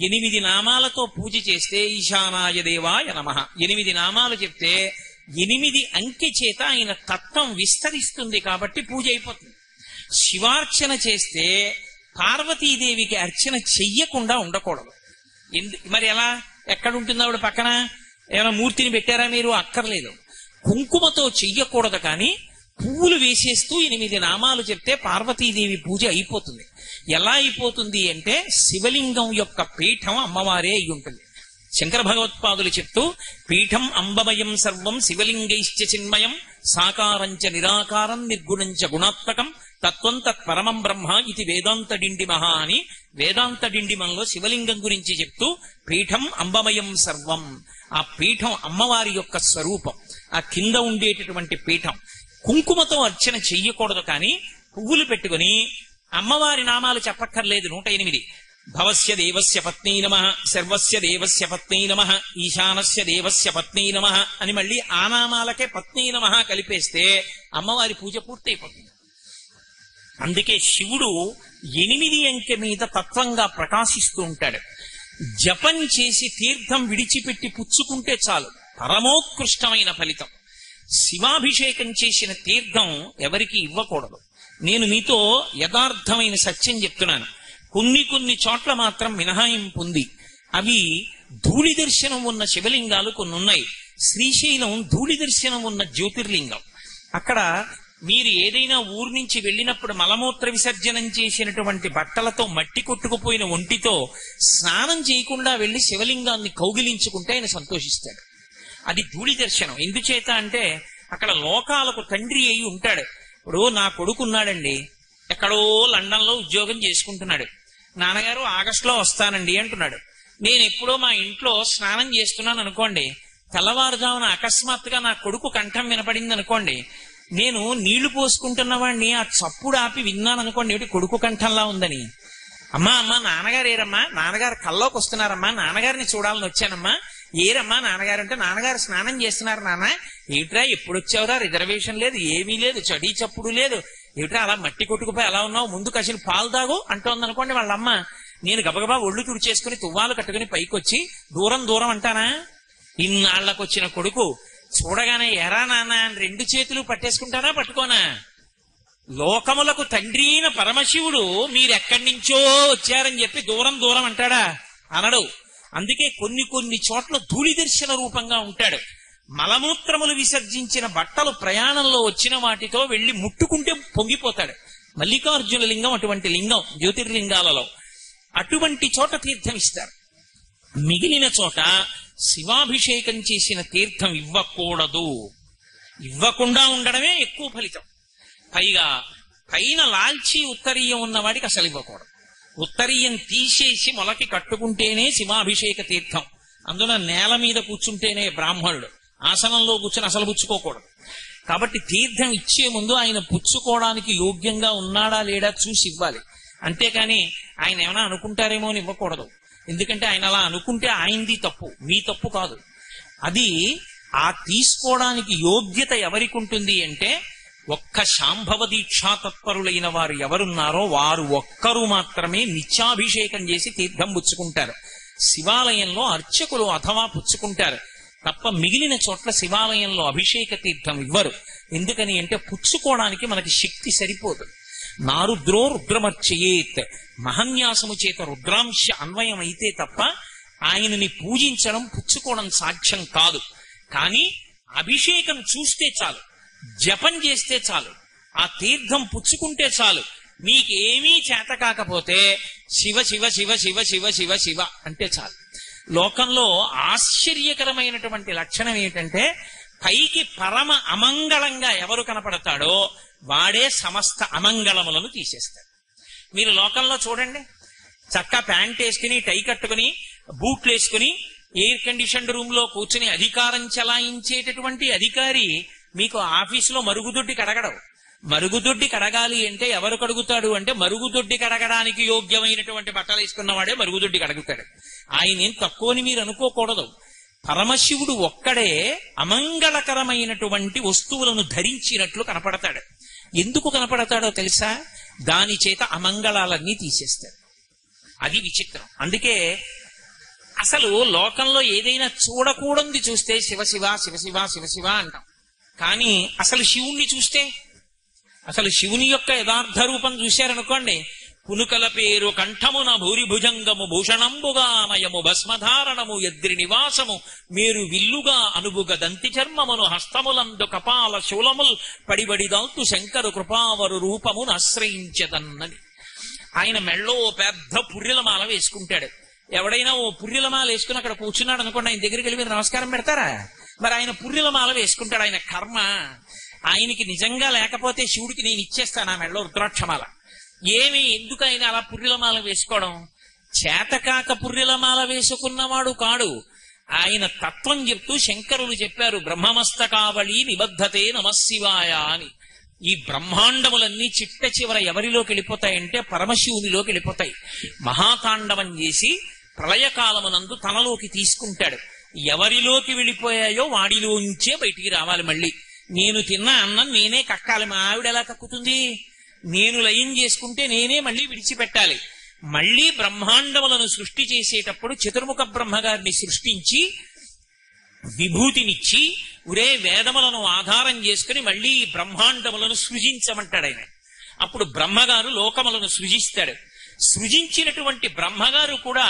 8 నామాలతో పూజ చేస్తే ఈశానాయ దేవాయ నమః 8 నామాలు చెప్తే 8 అంకె చేత ఆయన తత్వం విస్తరిస్తుంది కాబట్టి పూజ అయిపోతుంది. శివార్చన చేస్తే పార్వతీదేవికి అర్చన చెయ్యకుండా ఉండకూడదు. మరి ఎలా, ఎక్కడుంటుంది ఆవిడ పక్కన? ఏమైనా మూర్తిని పెట్టారా మీరు? అక్కర్లేదు. కుంకుమతో చెయ్యకూడదు, కానీ పువ్వులు వేసేస్తూ 8 నామాలు చెప్తే పార్వతీదేవి పూజ అయిపోతుంది. ఎలా అయిపోతుంది అంటే శివలింగం యొక్క పీఠం అమ్మవారే అయి ఉంటుంది. శంకర భగవత్పాదులు చెప్తూ పీఠం అంబమయం సర్వం శివలింగైశ్చ చిన్మయం సాకారంచ నిరాకారం నిర్గుణంచ గుణాత్మకం తత్వం తత్పరమం బ్రహ్మ ఇది వేదాంత డిండిమహ అని వేదాంత డిండిమంలో శివలింగం గురించి చెప్తూ పీఠం అంబమయం సర్వం, ఆ పీఠం అమ్మవారి యొక్క స్వరూపం. ఆ కింద ఉండేటటువంటి పీఠం కుంకుమతో అర్చన చెయ్యకూడదు, కానీ పువ్వులు పెట్టుకుని అమ్మవారి నామాలు చెప్పక్కర్లేదు. 108 భవస్య దేవస్య పత్నీ నమః, సర్వస్య దేవస్య పత్నీ నమః, ఈశానస్య దేవస్య పత్నీ నమః అని మళ్ళీ ఆ నామాలకే పత్నీ నమః కలిపేస్తే అమ్మవారి పూజ పూర్తయిపోతుంది. అందుకే శివుడు 8 అంకె మీద తత్వంగా ప్రకాశిస్తూ ఉంటాడు. జపం చేసి తీర్థం విడిచిపెట్టి పుచ్చుకుంటే చాలు, పరమోత్కృష్టమైన ఫలితం. శివాభిషేకం చేసిన తీర్థం ఎవరికి ఇవ్వకూడదు. నేను మీతో యథార్థమైన సత్యం చెప్తున్నాను. కొన్ని చోట్ల మాత్రం మినహాయింపు ఉంది. అవి ధూళి దర్శనం ఉన్న శివలింగాలు కొన్ని ఉన్నాయి. శ్రీశైలం ధూళి దర్శనం ఉన్న జ్యోతిర్లింగం. అక్కడ మీరు ఏదైనా ఊరు నుంచి వెళ్ళినప్పుడు మలమూత్ర విసర్జనం చేసినటువంటి బట్టలతో మట్టి కొట్టుకుపోయిన ఒంటితో స్నానం చేయకుండా వెళ్లి శివలింగాన్ని కౌగిలించుకుంటే ఆయన సంతోషిస్తాడు. అది ధూళి దర్శనం. ఎందుచేత అంటే అక్కడ లోకాలకు తండ్రి అయి ఉంటాడు. ఇప్పుడు నా కొడుకున్నాడండి, ఎక్కడో లండన్ లో ఉద్యోగం చేసుకుంటున్నాడు. నాన్నగారు ఆగస్టులో వస్తానండి అంటున్నాడు. నేను ఎప్పుడో మా ఇంట్లో స్నానం చేస్తున్నాను అనుకోండి, తెల్లవారుజామున అకస్మాత్తుగా నా కొడుకు కంఠం వినపడింది అనుకోండి, నేను నీళ్లు పోసుకుంటున్న వాడిని ఆ చప్పుడు ఆపి విన్నాను అనుకోండి, ఏమిటి కొడుకు కంఠంలా ఉందని. అమ్మా నాన్నగారు ఏరమ్మా, నాన్నగారు కల్లోకి వస్తున్నారమ్మా, నాన్నగారిని చూడాలని వచ్చానమ్మా. ఏరమ్మా నాన్నగారు అంటే, నాన్నగారు స్నానం చేస్తున్నారు నాన్న. ఏమిట్రా ఎప్పుడు వచ్చావురా, రిజర్వేషన్ లేదు, ఏమీ లేదు, చడి చప్పుడు లేదు, ఏమిట్రా అలా మట్టి కొట్టుకుపోయి అలా ఉన్నావు, ముందు కసిన పాలు తాగు అంటోంది అనుకోండి వాళ్ళమ్మ. నేను గబగబా ఒళ్ళు తుడిచేసుకుని తువ్వాలు కట్టుకుని పైకొచ్చి దూరం అంటానా? ఇన్నాళ్లకొచ్చిన కొడుకు చూడగానే ఎరా నాన్న అని 2 చేతులు పట్టేసుకుంటానా పట్టుకోనా? లోకములకు తండ్రి అయిన పరమశివుడు మీరెక్కడి నుంచో వచ్చారని చెప్పి దూరం అంటాడా? అనడు. అందుకే కొన్ని చోట్ల ధూళి దర్శన రూపంగా ఉంటాడు. మలమూత్రములు విసర్జించిన బట్టలు ప్రయాణంలో వచ్చిన వాటితో వెళ్లి ముట్టుకుంటే పొంగిపోతాడు. మల్లికార్జున లింగం అటువంటి లింగం జ్యోతిర్లింగాలలో. అటువంటి చోట తీర్థం ఇస్తారు. మిగిలిన చోట శివాభిషేకం చేసిన తీర్థం ఇవ్వకూడదు. ఇవ్వకుండా ఉండడమే ఎక్కువ ఫలితం. పైగా పైన లాల్చి ఉత్తరీయం ఉన్నవాడికి అసలు ఇవ్వకూడదు. ఉత్తరీయం తీసేసి మొలకి కట్టుకుంటేనే శివాభిషేక తీర్థం. అందున నేల మీద కూర్చుంటేనే బ్రాహ్మణుడు, ఆసనంలో కూర్చొని అసలు పుచ్చుకోకూడదు. కాబట్టి తీర్థం ఇచ్చే ముందు ఆయన పుచ్చుకోవడానికి యోగ్యంగా ఉన్నాడా లేడా చూసి ఇవ్వాలి. అంతేకాని ఆయన ఏమైనా అనుకుంటారేమో అని ఇవ్వకూడదు. ఎందుకంటే ఆయన అలా అనుకుంటే ఆయనది తప్పు, మీ తప్పు కాదు. అది ఆ తీసుకోవడానికి యోగ్యత ఎవరికి ఉంటుంది అంటే ఒక్క శాంభవ దీక్షా తత్పరులైన వారు ఎవరున్నారో వారు ఒక్కరు మాత్రమే నిత్యాభిషేకం చేసి తీర్థం పుచ్చుకుంటారు. శివాలయంలో అర్చకులు అథవా పుచ్చుకుంటారు తప్ప మిగిలిన చోట్ల శివాలయంలో అభిషేక తీర్థం ఇవ్వరు. ఎందుకని అంటే పుచ్చుకోవడానికి మనకి శక్తి సరిపోదు. నారుద్రో రుద్రమర్చయేత్, మహన్యాసము చేత రుద్రాంశ అన్వయం అయితే తప్ప ఆయనని పూజించడం పుచ్చుకోవడం సాధ్యం కాదు. కానీ అభిషేకం చూస్తే చాలు, జపం చేస్తే చాలు, ఆ తీర్థం పుచ్చుకుంటే చాలు. మీకేమీ చేత కాకపోతే శివ శివ శివ శివ శివ శివ శివ అంటే చాలు. లోకంలో ఆశ్చర్యకరమైనటువంటి లక్షణం ఏంటంటే పైకి పరమ అమంగళంగా ఎవరు కనపడతాడో వాడే సమస్త అమంగళములను తీసేస్తాడు. మీరు లోకంలో చూడండి, చక్క ప్యాంట్ వేసుకుని టై కట్టుకుని బూట్లు వేసుకుని ఎయిర్ కండిషన్డ్ రూమ్ లో కూర్చుని అధికారం చెలాయించేటటువంటి అధికారి మీకు ఆఫీసులో మరుగుదొడ్డి కడగడం. మరుగుదొడ్డి కడగాలి అంటే ఎవరు కడుగుతాడు అంటే మరుగుదొడ్డి కడగడానికి యోగ్యమైనటువంటి బట్టలు వేసుకున్నవాడే మరుగుదొడ్డి కడుగుతాడు. ఆయన ఏం తక్కువని మీరు అనుకోకూడదు. పరమశివుడు ఒక్కడే అమంగళకరమైనటువంటి వస్తువులను ధరించినట్లు కనపడతాడు. ఎందుకు కనపడతాడో తెలుసా? దాని చేత అమంగళాలన్నీ తీసేస్తాడు. అది విచిత్రం. అందుకే అసలు లోకంలో ఏదైనా చూడకూడంది చూస్తే శివశివ శివశివ శివశివ అంటాం. కానీ అసలు శివుణ్ణి చూస్తే, అసలు శివుని యొక్క యథార్థ రూపం చూశారనుకోండి, పునుకల పేరు కంఠమున భూరిభుజంగము భూషణంబుగా నయము భస్మధారణము ఎద్రి నివాసము మేరు విల్లుగా అనుబుగ దంతి చర్మమును హస్తములందు కపాల శూలముల్ పడిబడిదాల్తు శంకరు కృపావరు రూపమును ఆశ్రయించదన్నది. ఆయన మెళ్ళో పెద్ద పుర్రెలమాల వేసుకుంటాడు. ఎవడైనా ఓ పుర్రెలమాల వేసుకుని అక్కడ కూర్చున్నాడు అనుకోండి, ఆయన దగ్గరికి వెళ్ళి మీరు నమస్కారం పెడతారా? మరి ఆయన పుర్రెలమాల వేసుకుంటాడు. ఆయన కర్మ. ఆయనకి నిజంగా లేకపోతే శివుడికి నేను ఇచ్చేస్తాను ఆ మెళ్ళో రుద్రాక్షమాల. ఏమి ఎందుకు ఆయన అలా పుర్రెలమాల వేసుకోవడం? చేతకాక పుర్రెలమాల వేసుకున్నవాడు కాడు. ఆయన తత్వం చెప్తూ శంకరులు చెప్పారు, బ్రహ్మమస్తకావళి నిబద్ధతే నమశివాయ అని. ఈ బ్రహ్మాండములన్నీ చిట్ట చివర ఎవరిలోకి వెళ్ళిపోతాయంటే పరమశివునిలోకి వెళ్ళిపోతాయి. మహాతాండవం చేసి ప్రళయకాలమునందు తనలోకి తీసుకుంటాడు. ఎవరిలోకి వెళ్ళిపోయాయో వాడిలోంచే బయటికి రావాలి. మళ్ళీ నేను తిన్న అన్నం నేనే కక్కాలి. మా ఆవిడ ఎలా కక్కుతుంది? నేను లయం చేసుకుంటే నేనే మళ్ళీ విడిచిపెట్టాలి. మళ్ళీ బ్రహ్మాండములను సృష్టి చేసేటప్పుడు చతుర్ముఖ బ్రహ్మగారిని సృష్టించి విభూతినిచ్చి ఉరే వేదములను ఆధారం చేసుకుని మళ్ళీ బ్రహ్మాండములను సృజించమంటాడు ఆయన. అప్పుడు బ్రహ్మగారు లోకములను సృజిస్తాడు. సృజించినటువంటి బ్రహ్మగారు కూడా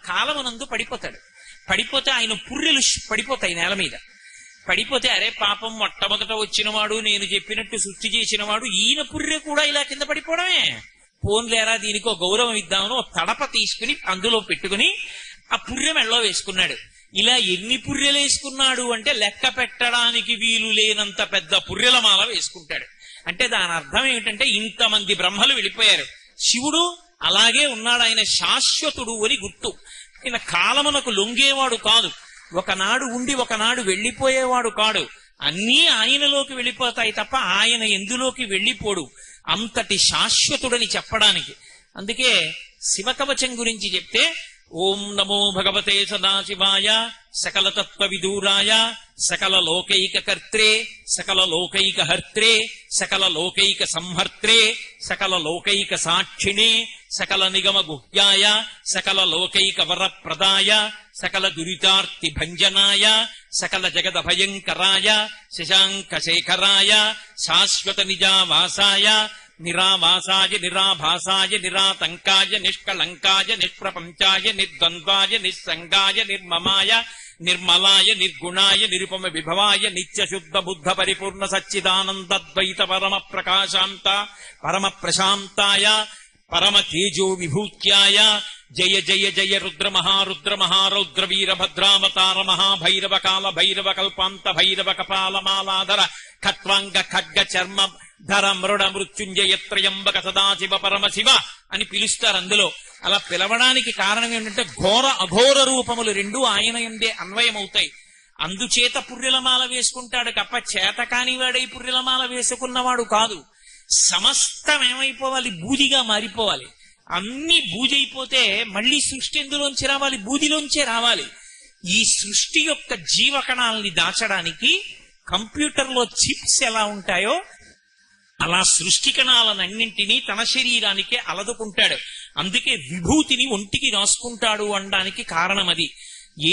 కాలమునందు పడిపోతాడు. పడిపోతే ఆయన పుర్రెలు పడిపోతాయి నేల మీద. పడిపోతే అరే పాపం మొట్టమొదట వచ్చినవాడు, నేను చెప్పినట్టు సృష్టి చేసినవాడు, ఈయన పుర్రె కూడా ఇలా కింద పడిపోవడమే. పోన్లేరా దీనికో గౌరవం ఇద్దామని తడప తీసుకుని అందులో పెట్టుకుని ఆ పుర్రె మెళ్ళలో వేసుకున్నాడు. ఇలా ఎన్ని పుర్రెలు వేసుకున్నాడు అంటే లెక్క పెట్టడానికి వీలు లేనంత పెద్ద పుర్రెలమాల వేసుకుంటాడు. అంటే దాని అర్థం ఏమిటంటే ఇంతమంది బ్రహ్మలు వెళ్ళిపోయారు, శివుడు అలాగే ఉన్నాడు. ఆయన శాశ్వతుడు అని గుర్తు. ఆయన కాలమునకు లొంగేవాడు కాదు, ఒకనాడు ఉండి ఒకనాడు వెళ్లిపోయేవాడు కాడు. అన్నీ ఆయనలోకి వెళ్ళిపోతాయి తప్ప ఆయన ఎందులోకి వెళ్ళిపోడు. అంతటి శాశ్వతుడని చెప్పడానికి. అందుకే శివకవచం గురించి చెప్తే ఓం నమో భగవతే సదాశివాయ సకల తత్వ విదూరాయ సకల లోకైక కర్త్రే సకల లోకైక హర్త్రే సకల లోకైక సంహర్త్రే సకల లోకైక సాక్షిణే సకల నిగమ గుహ్యాయ సకల లోకైక వరప్రదాయ సకల దురితార్తి భంజనాయ సకల జగద భయంకరాయ శశాంక శేఖరాయ శాశ్వత నిజావాసాయ నిరావాసాయ నిరాభాసాయ నిరాతంకాయ నిష్కళంకాయ నిష్ప్రపంచాయ నిర్ద్వంద్వాయ నిస్సంగాయ నిర్మమాయ నిర్మలాయ నిర్గుణాయ నిరుపమ విభవాయ నిత్య శుద్ధ బుద్ధ పరిపూర్ణ సచ్చిదానందద్వైత పరమ ప్రకాశాంత పరమ ప్రశాంతాయ పరమ తేజో విభూత్యాయ జయ జయ జయ రుద్ర మహారుద్ర మహారౌద్ర వీరభద్రావతార మహాభైరవ కాల భైరవ కల్పాంత భైరవ కపాల మాలాధర ఖట్వాంగ ఖడ్గ చర్మ ధర మృడ మృత్యుంజయత్రయంబక సదాశివ పరమశివ అని పిలుస్తారు. అందులో అలా పిలవడానికి కారణం ఏంటంటే ఘోర అఘోర రూపములు రెండూ ఆయన యందే అన్వయమవుతాయి. అందుచేత పుర్రెలమాల వేసుకుంటాడు తప్ప చేత కానివాడై పుర్రెలమాల వేసుకున్నవాడు కాదు. సమస్తం ఏమైపోవాలి? బూదిగా మారిపోవాలి. అన్ని బూజైపోతే మళ్ళీ సృష్టి ఎందులోంచి రావాలి? బూదిలోంచే రావాలి. ఈ సృష్టి యొక్క జీవకణాలని దాచడానికి కంప్యూటర్లో చిప్స్ ఎలా ఉంటాయో అలా సృష్టి కణాలన్నింటినీ తన శరీరానికే అలదుకుంటాడు. అందుకే విభూతిని ఒంటికి రాసుకుంటాడు అనడానికి కారణం అది.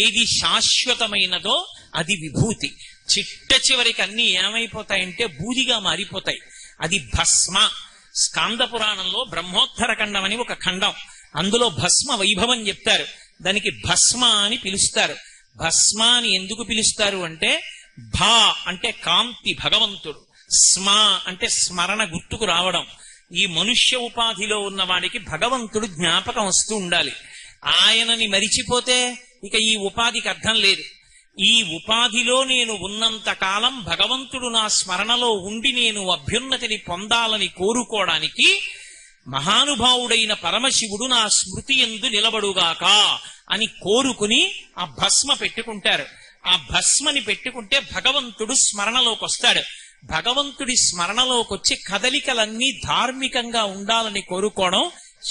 ఏది శాశ్వతమైనదో అది విభూతి. చిట్ట చివరికి అన్ని ఏమైపోతాయంటే బూదిగా మారిపోతాయి. అది భస్మ. స్కాంద పురాణంలో బ్రహ్మోత్తర ఖండం అని ఒక ఖండం, అందులో భస్మ వైభవం చెప్తారు. దానికి భస్మ అని పిలుస్తారు. భస్మ అని ఎందుకు పిలుస్తారు అంటే భా అంటే కాంతి, భగవంతుడు. స్మ అంటే స్మరణ, గుర్తుకు రావడం. ఈ మనుష్య ఉపాధిలో ఉన్న వాడికి భగవంతుడు జ్ఞాపకం వస్తూ ఉండాలి. ఆయనని మరిచిపోతే ఇక ఈ ఉపాధికి అర్థం లేదు. ఈ ఉపాధిలో నేను ఉన్నంత కాలం భగవంతుడు నా స్మరణలో ఉండి నేను అభ్యున్నతిని పొందాలని కోరుకోవడానికి మహానుభావుడైన పరమశివుడు నా స్మృతి యందు నిలబడుగాక అని కోరుకుని ఆ భస్మ పెట్టుకుంటారు. ఆ భస్మని పెట్టుకుంటే భగవంతుడు స్మరణలోకి వస్తాడు. భగవంతుడి స్మరణలోకి వచ్చి కదలికలన్నీ ధార్మికంగా ఉండాలని కోరుకోవడం.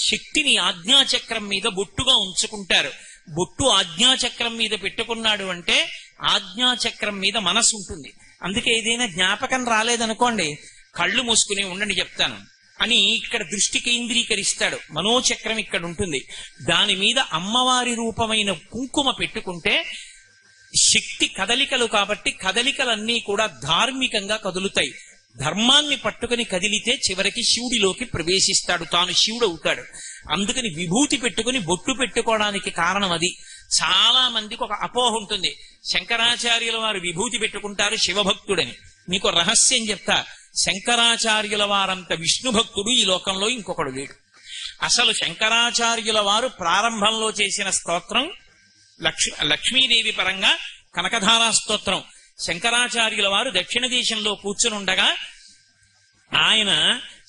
శక్తిని ఆజ్ఞాచక్రం మీద బొట్టుగా ఉంచుకుంటారు. బొట్టు ఆజ్ఞాచక్రం మీద పెట్టుకున్నాడు అంటే ఆజ్ఞాచక్రం మీద మనసు ఉంటుంది. అందుకే ఏదైనా జ్ఞాపకం రాలేదనుకోండి, కళ్ళు మూసుకుని ఉండండి చెప్తాను అని ఇక్కడ దృష్టి కేంద్రీకరిస్తాడు. మనోచక్రం ఇక్కడ ఉంటుంది. దాని మీద అమ్మవారి రూపమైన కుంకుమ పెట్టుకుంటే శక్తి కదలికలు కాబట్టి కదలికలన్నీ కూడా ధార్మికంగా కదులుతాయి. ధర్మాన్ని పట్టుకుని కదిలితే చివరికి శివుడిలోకి ప్రవేశిస్తాడు, తాను శివుడు అవుతాడు. అందుకని విభూతి పెట్టుకుని బొట్టు పెట్టుకోవడానికి కారణం అది. చాలా మందికి ఒక అపోహ ఉంటుంది, శంకరాచార్యుల వారు విభూతి పెట్టుకుంటారు శివభక్తుడని. మీకు రహస్యం చెప్తా, శంకరాచార్యుల వారంత విష్ణు భక్తుడు ఈ లోకంలో ఇంకొకడు లేడు. అసలు శంకరాచార్యుల వారు ప్రారంభంలో చేసిన స్తోత్రం లక్ష్మీదేవి పరంగా కనకధారా స్తోత్రం. శంకరాచార్యుల వారు దక్షిణ దేశంలో కూర్చుని ఉండగా ఆయన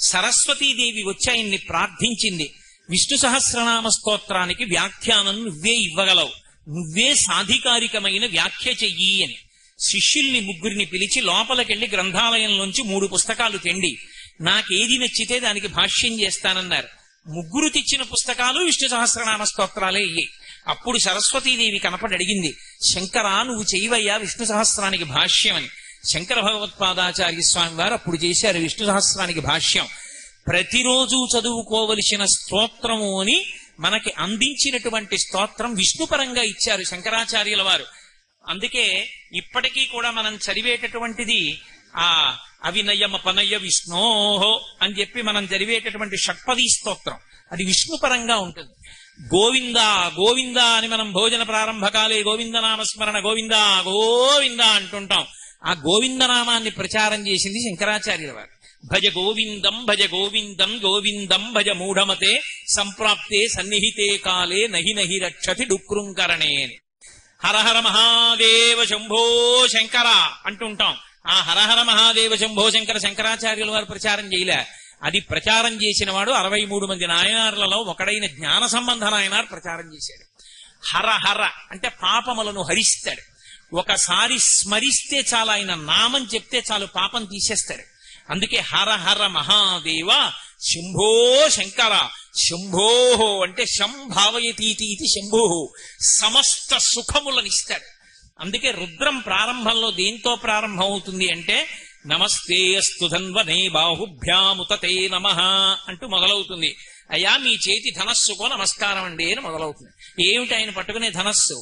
సరస్వతీదేవి వచ్చి ఆయన్ని ప్రార్థించింది, విష్ణు సహస్రనామ స్తోత్రానికి వ్యాఖ్యానం నువ్వే ఇవ్వగలవు, నువ్వే సాధికారికమైన వ్యాఖ్య చెయ్యి అని. శిష్యుల్ని ముగ్గురిని పిలిచి లోపలికెళ్లి గ్రంథాలయంలోంచి 3 పుస్తకాలు తెండి, నాకేది నచ్చితే దానికి భాష్యం చేస్తానన్నారు. ముగ్గురు తెచ్చిన పుస్తకాలు విష్ణు సహస్రనామ స్తోత్రాలే అయ్యాయి. అప్పుడు సరస్వతీదేవి కనపడి అడిగింది, శంకరా నువ్వు చేయవయ్యా విష్ణు సహస్రానికి భాష్యం అని. శంకర భగవత్పాదాచార్య స్వామి వారు అప్పుడు చేశారు విష్ణు సహస్రానికి భాష్యం. ప్రతిరోజు చదువుకోవలసిన స్తోత్రము అని మనకి అందించినటువంటి స్తోత్రం విష్ణుపరంగా ఇచ్చారు శంకరాచార్యుల వారు. అందుకే ఇప్పటికీ కూడా మనం చదివేటటువంటిది ఆ అవినయమపనయ విష్ణోహో అని చెప్పి మనం చదివేటటువంటి షట్పదీ స్తోత్రం, అది విష్ణుపరంగా ఉంటుంది. గోవింద గోవింద అని మనం భోజన ప్రారంభకాలే గోవిందనామస్మరణ గోవింద గోవింద అంటుంటాం. ఆ గోవిందనామాన్ని ప్రచారం చేసింది శంకరాచార్యుల వారు. భజ గోవిందం గోవిందం భజ మూఢమతే సంప్రాప్తే సన్నిహితే కాలే నహి నహి రక్షతి డుక్రుంకరణే అని. హరహర మహాదేవ శంభో శంకర అంటుంటాం. ఆ హరహర మహాదేవ శంభో శంకర శంకరాచార్యుల వారు ప్రచారం చేయలే. అది ప్రచారం చేసిన వాడు 63 మంది నాయనార్లలో ఒకడైన జ్ఞాన సంబంధ నాయనార్ ప్రచారం చేశాడు. హర హర అంటే పాపములను హరిస్తాడు. ఒకసారి స్మరిస్తే చాలు, ఆయన నామం చెప్తే చాలు పాపం తీసేస్తాడు. అందుకే హర హర మహాదేవ శంభో శంకర. శంభోహో అంటే శంభావయతీతి ఇది శంభోహో, సమస్త సుఖములనిస్తాడు. అందుకే రుద్రం ప్రారంభంలో దేంతో ప్రారంభం అవుతుంది అంటే నమస్తే అస్తు ధన్వనే బాహుభ్యాముతతే నమః అంటూ మొదలవుతుంది. అయ్యా మీ చేతి ధనస్సుకో నమస్కారం అండి అని మొదలవుతుంది. ఏమిటి ఆయన పట్టుకునే ధనస్సు?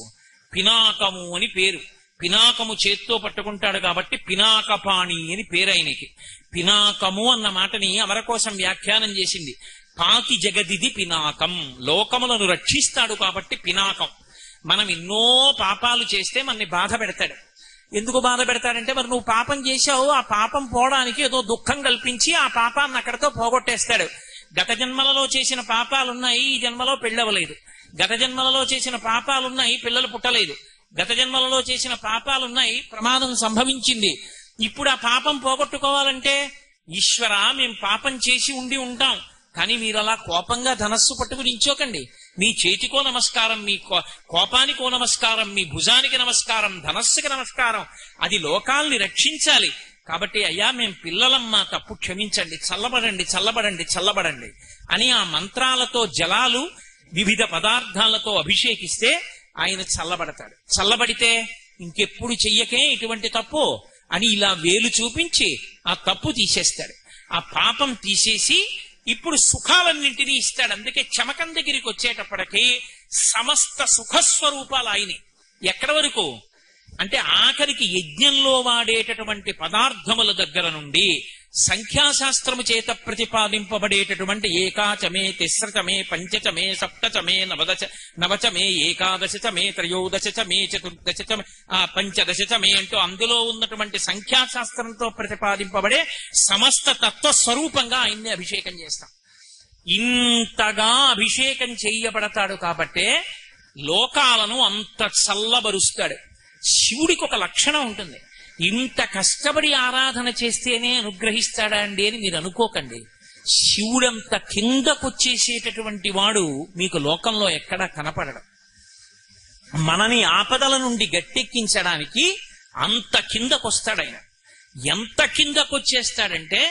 పినాకము అని పేరు. పినాకము చేత్తో పట్టుకుంటాడు కాబట్టి పినాకపాణి అని పేరు ఆయనకి. పినాకము అన్న మాటని అమరకోశం వ్యాఖ్యానం చేసింది. పాతి జగదిది పినాకం, లోకములను రక్షిస్తాడు కాబట్టి పినాకం. మనం ఎన్నో పాపాలు చేస్తే మనని బాధ పెడతాడు. ఎందుకు బాధ పెడతాడంటే మరి నువ్వు పాపం చేశావు, ఆ పాపం పోవడానికి ఏదో దుఃఖం కల్పించి ఆ పాపాన్ని అక్కడితో పోగొట్టేస్తాడు. గత జన్మలలో చేసిన పాపాలున్నాయి, ఈ జన్మలో పెళ్ళవలేదు. గత జన్మలలో చేసిన పాపాలున్నాయి, పిల్లలు పుట్టలేదు. గత జన్మలలో చేసిన పాపాలున్నాయి, ప్రమాదం సంభవించింది. ఇప్పుడు ఆ పాపం పోగొట్టుకోవాలంటే ఈశ్వర మేము పాపం చేసి ఉండి ఉంటాం, కానీ మీరు అలా కోపంగా ధనస్సు పట్టుకుని నించోకండి. మీ చేతికో నమస్కారం, మీ కోపానికో నమస్కారం, మీ భుజానికి నమస్కారం, ధనస్సుకి నమస్కారం. అది లోకాల్ని రక్షించాలి. కాబట్టి అయ్యా మేము పిల్లలం, మా తప్పు క్షమించండి, చల్లబడండి చల్లబడండి చల్లబడండి అని ఆ మంత్రాలతో జలాలు వివిధ పదార్థాలతో అభిషేకిస్తే ఆయన చల్లబడతాడు. చల్లబడితే ఇంకెప్పుడు చెయ్యకే ఇటువంటి తప్పు అని ఇలా వేలు చూపించి ఆ తప్పు తీసేస్తాడు. ఆ పాపం తీసేసి ఇప్పుడు సుఖాలన్నింటినీ ఇస్తాడు. అందుకే చమకం దగ్గరికి వచ్చేటప్పటికీ సమస్త సుఖస్వరూపాలు ఆయనే. ఎక్కడి వరకు అంటే ఆఖరికి యజ్ఞంలో వాడేటటువంటి పదార్థముల దగ్గర నుండి సంఖ్యాశాస్త్రము చేత ప్రతిపాదింపబడేటటువంటి ఏకాచమే, తిస్రచమే, పంచచమే, సప్తచమే, నవచమే, ఏకాదశచమే, త్రయోదశచమే, చతుర్దశచమే, పంచదశచమే అంటూ అందులో ఉన్నటువంటి సంఖ్యాశాస్త్రంతో ప్రతిపాదింపబడే సమస్త తత్వస్వరూపంగా ఆయన్ని అభిషేకం చేస్తాం. ఇంతగా అభిషేకం చేయబడతాడు కాబట్టే లోకాలను అంత చల్లబరుస్తాడు. శివుడికి ఒక లక్షణం ఉంటుంది, ఇంత కష్టపడి ఆరాధన చేస్తేనే అనుగ్రహిస్తాడా అండి అని మీరు అనుకోకండి. శివుడంత కిందకొచ్చేసేటటువంటి వాడు మీకు లోకంలో ఎక్కడా కనపడడం. మనని ఆపదల నుండి గట్టెక్కించడానికి అంత కిందకొస్తాడు ఆయన. ఎంత కిందకొచ్చేస్తాడంటే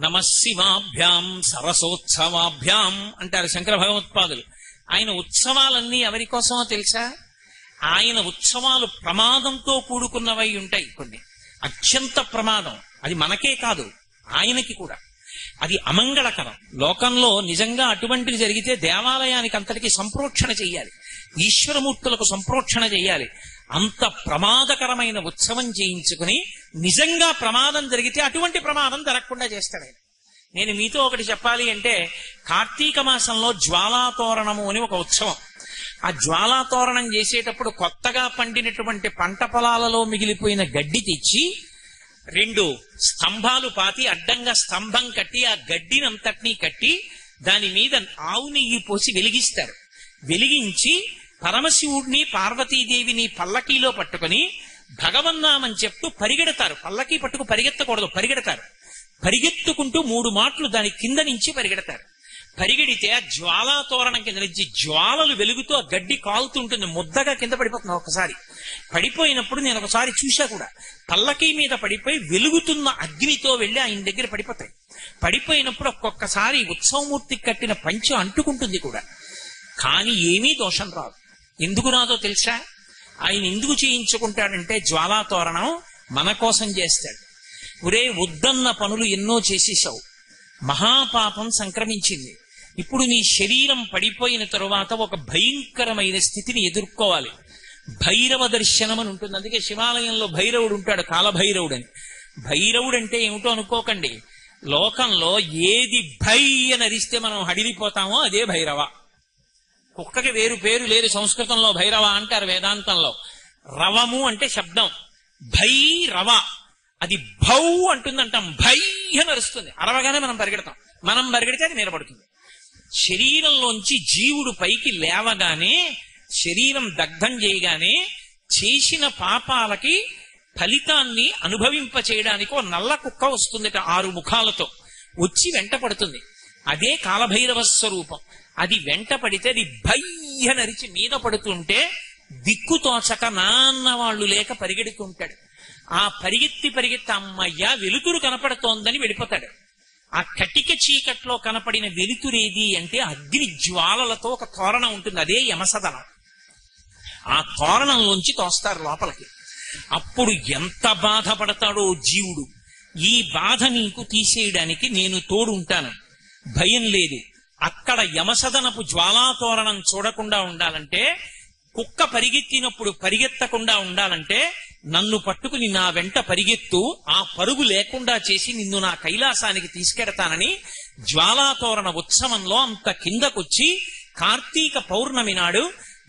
నమశివాభ్యాం సరసోత్సవాభ్యాం అంటారు శంకర భగవత్పాదులు. ఆయన ఉత్సవాలన్నీ ఎవరి కోసమో తెలుసా? ఆయన ఉత్సవాలు ప్రమాదంతో కూడుకున్నవై ఉంటాయి. కొన్ని అత్యంత ప్రమాదం, అది మనకే కాదు ఆయనకి కూడా. అది అమంగళకరం. లోకంలో నిజంగా అటువంటిది జరిగితే దేవాలయానికి అంతటికి సంప్రోక్షణ చెయ్యాలి, ఈశ్వరమూర్తులకు సంప్రోక్షణ చెయ్యాలి. అంత ప్రమాదకరమైన ఉత్సవం చేయించుకుని నిజంగా ప్రమాదం జరిగితే అటువంటి ప్రమాదం జరగకుండా చేస్తాడు ఆయన. నేను మీతో ఒకటి చెప్పాలి అంటే, కార్తీక మాసంలో జ్వాలాతోరణము అని ఒక ఉత్సవం. ఆ జ్వాలాతోరణం చేసేటప్పుడు కొత్తగా పండినటువంటి పంట పొలాలలో మిగిలిపోయిన గడ్డి తెచ్చి 2 స్తంభాలు పాతి అడ్డంగా స్తంభం కట్టి ఆ గడ్డినంతటినీ కట్టి దాని మీద ఆవు నెయ్యి పోసి వెలిగిస్తారు. వెలిగించి పరమశివుడిని పార్వతీదేవిని పల్లకీలో పట్టుకుని భగవన్నామని చెప్తూ పరిగెడతారు. పల్లకీ పట్టుకు పరిగెత్తకూడదు, పరిగెడతారు. పరిగెత్తుకుంటూ 3 మాటలు దాని కింద నుంచి పరిగెడతారు. పరిగెడితే ఆ జ్వాలాతోరణం కింద నుంచి జ్వాలలు వెలుగుతూ ఆ గడ్డి కాలుతుంటుంది, ముద్దగా కింద పడిపోతుంది. ఒకసారి పడిపోయినప్పుడు నేను ఒకసారి చూశా కూడా, పల్లకీ మీద పడిపోయి వెలుగుతున్న అగ్నితో వెళ్లి ఆయన దగ్గర పడిపోతాయి. పడిపోయినప్పుడు ఒక్కొక్కసారి ఉత్సవమూర్తికి కట్టిన పంచె అంటుకుంటుంది కూడా, కానీ ఏమీ దోషం రాదు. ఎందుకు రాదో తెలుసా? ఆయన ఎందుకు చేయించుకుంటాడంటే జ్వాలాతోరణం మన కోసం చేస్తాడు. ఒరే వద్దన్న పనులు ఎన్నో చేసేసావు, మహాపాపం సంక్రమించింది, ఇప్పుడు నీ శరీరం పడిపోయిన తరువాత ఒక భయంకరమైన స్థితిని ఎదుర్కోవాలి. భైరవ దర్శనం అని ఉంటుంది. అందుకే శివాలయంలో భైరవుడు ఉంటాడు, కాలభైరవుడు అని. భైరవుడు అంటే ఏమిటో అనుకోకండి, లోకంలో ఏది భై అని అరిస్తే మనం హడిలిపోతామో అదే భైరవ. కుక్కకి వేరు పేరు లేదు సంస్కృతంలో, భైరవ అంటారు వేదాంతంలో. రవము అంటే శబ్దం, భైరవ అది భౌ అంటుందంటాం, భై అని అరుస్తుంది. అరవగానే మనం పరిగెడతాం, మనం పరిగెడితే అది నిలబడుతుంది. శరీరంలోంచి జీవుడు పైకి లేవగానే, శరీరం దగ్ధం చేయగానే చేసిన పాపాలకి ఫలితాన్ని అనుభవింప చేయడానికి ఓ నల్ల కుక్క వస్తుందట 6 ముఖాలతో వచ్చి వెంట పడుతుంది. అదే కాలభైరవ స్వరూపం. అది వెంట పడితే అది భయ్య నరిచి మీద పడుతుంటే దిక్కుతోచక నాన్న వాళ్ళు లేక పరిగెడుతుంటాడు. ఆ పరిగెత్తి అమ్మయ్య వెలుతురు కనపడుతోందని వెళ్ళిపోతాడు. ఆ కటిక చీకట్లో కనపడిన వెలుతురేది అంటే అగ్ని జ్వాలలతో ఒక తోరణం ఉంటుంది, అదే యమసదనం. ఆ తోరణంలోంచి తోస్తారు లోపలికి. అప్పుడు ఎంత బాధపడతాడో జీవుడు. ఈ బాధ నీకు తీసేయడానికి నేను తోడుంటాను, భయం లేదు. అక్కడ యమసదనపు జ్వాలాతోరణం చూడకుండా ఉండాలంటే, కుక్క పరిగెత్తినప్పుడు పరిగెత్తకుండా ఉండాలంటే నన్ను పట్టుకుని నా వెంట పరిగెత్తు, ఆ పరుగు లేకుండా చేసి నిన్ను నా కైలాసానికి తీసుకెడతానని జ్వాలాతోరణ ఉత్సవంలో అంత కిందకొచ్చి కార్తీక పౌర్ణమి నాడు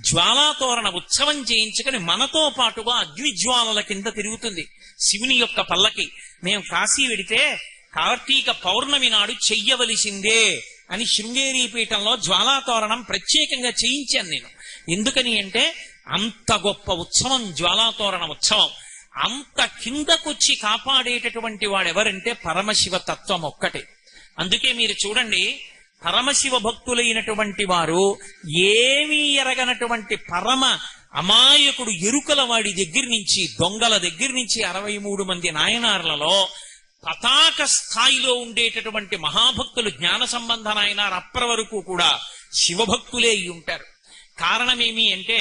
జ్వాలాతోరణ ఉత్సవం చేయించుకుని మనతో పాటుగా అగ్నిజ్వాలల కింద తిరుగుతుంది శివుని యొక్క పల్లకి. మేము కాశీ వెడితే కార్తీక పౌర్ణమి నాడు చెయ్యవలసిందే అని శృంగేరి పీఠంలో జ్వాలాతోరణం ప్రత్యేకంగా చేయించాను నేను. ఎందుకని అంటే అంత గొప్ప ఉత్సవం జ్వాలాతోరణ ఉత్సవం. అంత కిందకొచ్చి కాపాడేటటువంటి వాడెవరంటే పరమశివ తత్వం ఒక్కటే. అందుకే మీరు చూడండి, పరమశివ భక్తులైనటువంటి వారు ఏమీ ఎరగనటువంటి పరమ అమాయకుడు ఎరుకల వాడి దగ్గర నుంచి, దొంగల దగ్గర నుంచి 63 మంది నాయనార్లలో పతాక స్థాయిలో ఉండేటటువంటి మహాభక్తులు, జ్ఞాన సంబంధ నాయనార్ అప్పటి వరకు కూడా శివభక్తులే అయి ఉంటారు. కారణమేమి అంటే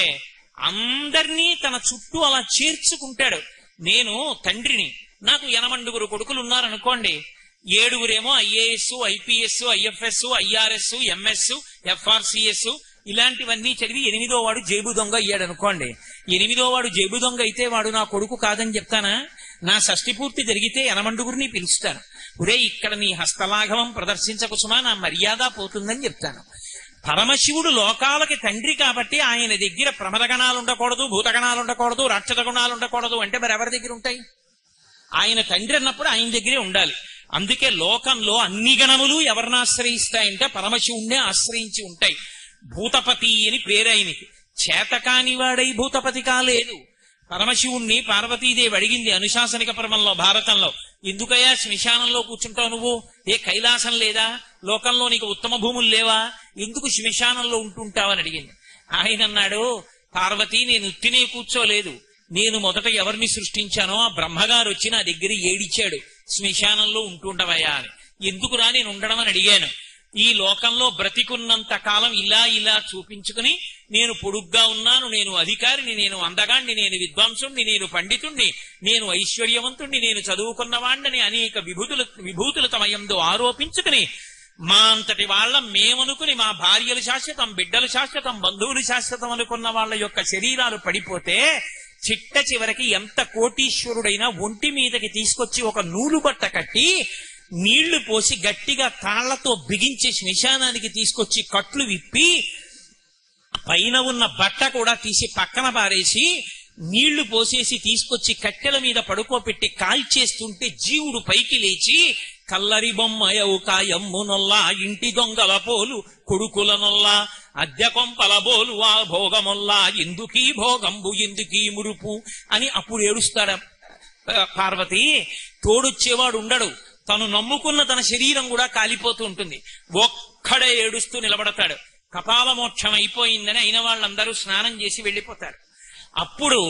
అందరినీ తన చుట్టూ అలా చేర్చుకుంటాడు. నేను తండ్రిని, నాకు 8 కొడుకులు ఉన్నారనుకోండి, 7 IAS, IPS, IFS, IRS, MS, FRCS ఇలాంటివన్నీ చదివి 8వ వాడు జేబు దొంగ అయ్యాడు అనుకోండి. 8వ వాడు జేబు దొంగ అయితే వాడు నా కొడుకు కాదని చెప్తానా? నా షష్ఠి పూర్తి జరిగితే 8 పిలుస్తాను. ఒరే, ఇక్కడ నీ హస్తలాఘవం ప్రదర్శించకుసుమా, నా మర్యాద పోతుందని చెప్తాను. పరమశివుడు లోకాలకి తండ్రి కాబట్టి ఆయన దగ్గర ప్రమదగణాలు ఉండకూడదు, భూతగణాలు ఉండకూడదు, రాక్షస గుణాలు ఉండకూడదు అంటే మరి ఎవరి దగ్గర ఉంటాయి? ఆయన తండ్రి అన్నప్పుడు ఆయన దగ్గరే ఉండాలి. అందుకే లోకంలో అన్ని గణములు ఎవరిని ఆశ్రయిస్తాయంటే పరమశివుణ్ణే ఆశ్రయించి ఉంటాయి. భూతపతి అని పేరైనకి, చేతకాని వాడై భూతపతి కాలేదు. పరమశివుణ్ణి పార్వతీదేవి అడిగింది అనుశాసనిక పర్వంలో, భారతంలో, ఎందుకయ్యా శ్మశానంలో కూర్చుంటావు నువ్వు? ఏ కైలాసం లేదా? లోకంలో నీకు ఉత్తమ భూములు లేవా? ఎందుకు శ్మశానంలో ఉంటుంటావని అడిగింది. ఆయన అన్నాడు, పార్వతి, నేను ఉత్తినే కూర్చోలేదు. నేను మొదట ఎవరిని సృష్టించానో ఆ బ్రహ్మగారు వచ్చి నా దగ్గర ఏడిచాడు, శ్మశానంలో ఉంటుండవయ్యా అని. ఎందుకురా నేను ఉండడం అని అడిగాను. ఈ లోకంలో బ్రతికున్నంత కాలం ఇలా చూపించుకుని నేను పొడుగ్గా ఉన్నాను, నేను అధికారిని, నేను అందగాణ్ణి, నేను విద్వాంసుణ్ణి, నేను పండితుణ్ణి, నేను ఐశ్వర్యవంతుణ్ణి, నేను చదువుకున్నవాణ్ణని అనేక విభూతులు తమ యందు ఆరోపించుకుని మా అంతటి వాళ్ళ మేమనుకుని మా భార్యలు శాశ్వతం, బిడ్డలు శాశ్వతం, బంధువులు శాశ్వతం అనుకున్న వాళ్ళ యొక్క శరీరాలు పడిపోతే చిట్ట చివరికి ఎంత కోటీశ్వరుడైనా ఒంటి మీదకి తీసుకొచ్చి ఒక నూలు బట్ట కట్టి నీళ్లు పోసి గట్టిగా తాళ్లతో బిగించి శ్మశానానికి తీసుకొచ్చి కట్లు విప్పి పైన ఉన్న బట్ట కూడా తీసి పక్కన పారేసి నీళ్లు పోసేసి తీసుకొచ్చి కట్టెల మీద పడుకోపెట్టి కాల్చేస్తుంటే జీవుడు పైకి లేచి, కల్లరి బొమ్మయవు కాయమ్మునొల్లా, ఇంటి దొంగల పోలు కొడుకులనొల్లా, అద్దె కొంపల బోలు ఆ భోగమొల్లా, ఎందుకీ భోగంబు ఎందుకీ మురుపు అని అప్పుడు ఏడుస్తాడు. పార్వతి, తోడొచ్చేవాడు ఉండడు, తను నమ్ముకున్న తన శరీరం కూడా కాలిపోతూ ఉంటుంది. ఒక్కడే ఏడుస్తూ నిలబడతాడు. కపాల మోక్షం అయిపోయిందని అయిన వాళ్ళందరూ స్నానం చేసి వెళ్ళిపోతారు. అప్పుడు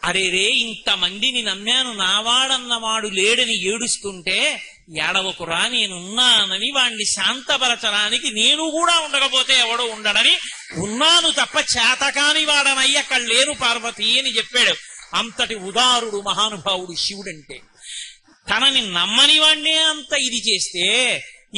అరేరే, ఇంతమందిని నమ్మాను, నావాడన్నవాడు లేడని ఏడుస్తుంటే, ఏడవకురా నేనున్నానని వాణ్ణి శాంతపరచడానికి నేను కూడా ఉండకపోతే ఎవడో ఉండడని, ఉన్నాను తప్ప చేతకాని వాడనయ్య అక్కడ లేను పార్వతి అని చెప్పాడు. అంతటి ఉదారుడు మహానుభావుడు శివుడంటే. తనని నమ్మని వాణ్ణే అంత ఇది చేస్తే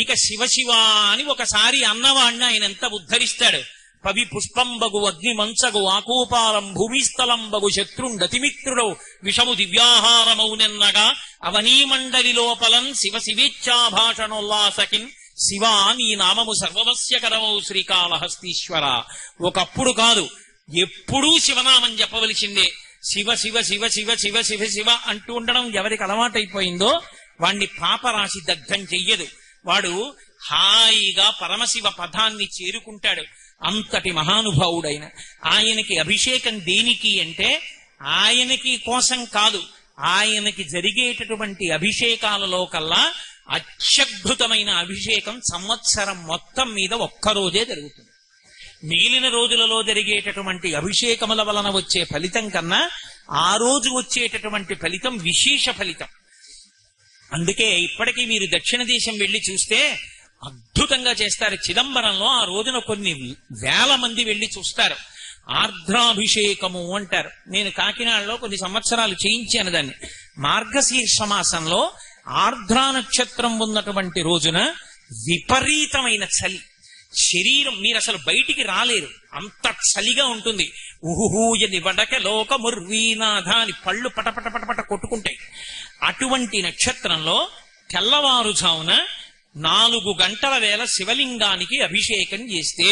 ఇక శివశివ అని ఒకసారి అన్నవాణ్ణి ఆయన ఎంత ఉద్ధరిస్తాడు. పవి పుష్పంబగు అగ్ని మంచగు ఆకూపాలం భూమిస్థలంబగు శత్రుండతిమిత్రుడౌ విషము దివ్యాహారమౌనెన్నగా అవనీమండలి లోపలం శివ శివేచ్ఛాభాషణోల్లాసకిన్ శివా నీ నామము సర్వవస్య కరమౌ శ్రీకాళహస్తీశ్వర. ఒకప్పుడు కాదు, ఎప్పుడూ శివనామం చెప్పవలసిందే. శివ శివ శివ శివ శివ శివ శివ అంటూ ఉండడం ఎవరికి అలవాటైపోయిందో వాణ్ణి పాపరాశి దగ్ధం చెయ్యదు. వాడు హాయిగా పరమశివ పదాన్ని చేరుకుంటాడు. అంతటి మహానుభావుడైన ఆయనకి అభిషేకం దేనికి అంటే ఆయనకి కోసం కాదు, ఆయనకి జరిగేటటువంటి అభిషేకాలలో కల్లా అత్యద్భుతమైన అభిషేకం సంవత్సరం మొత్తం మీద ఒక్కరోజే జరుగుతుంది. మిగిలిన రోజులలో జరిగేటటువంటి అభిషేకముల వలన వచ్చే ఫలితం కన్నా ఆ రోజు వచ్చేటటువంటి ఫలితం విశేష ఫలితం. అందుకే ఇప్పటికీ మీరు దక్షిణ దేశం వెళ్లి చూస్తే అద్భుతంగా చేస్తారు. చిదంబరంలో ఆ రోజున కొన్ని వేల మంది వెళ్లి చూస్తారు. ఆర్ద్రాభిషేకము అంటారు. నేను కాకినాడలో కొన్ని సంవత్సరాలు చేయించాను దాన్ని. మార్గశీర్ష మాసంలో ఆర్ద్రా నక్షత్రం ఉన్నటువంటి రోజున విపరీతమైన చలి, శరీరం మీరు అసలు బయటికి రాలేరు, అంత చలిగా ఉంటుంది. ఉహుహూయని వడక లోకముర్వీనాథ అని పళ్ళు పటపట పటపట కొట్టుకుంటాయి. అటువంటి నక్షత్రంలో తెల్లవారుజామున 4 గంటల వేళ శివలింగానికి అభిషేకం చేస్తే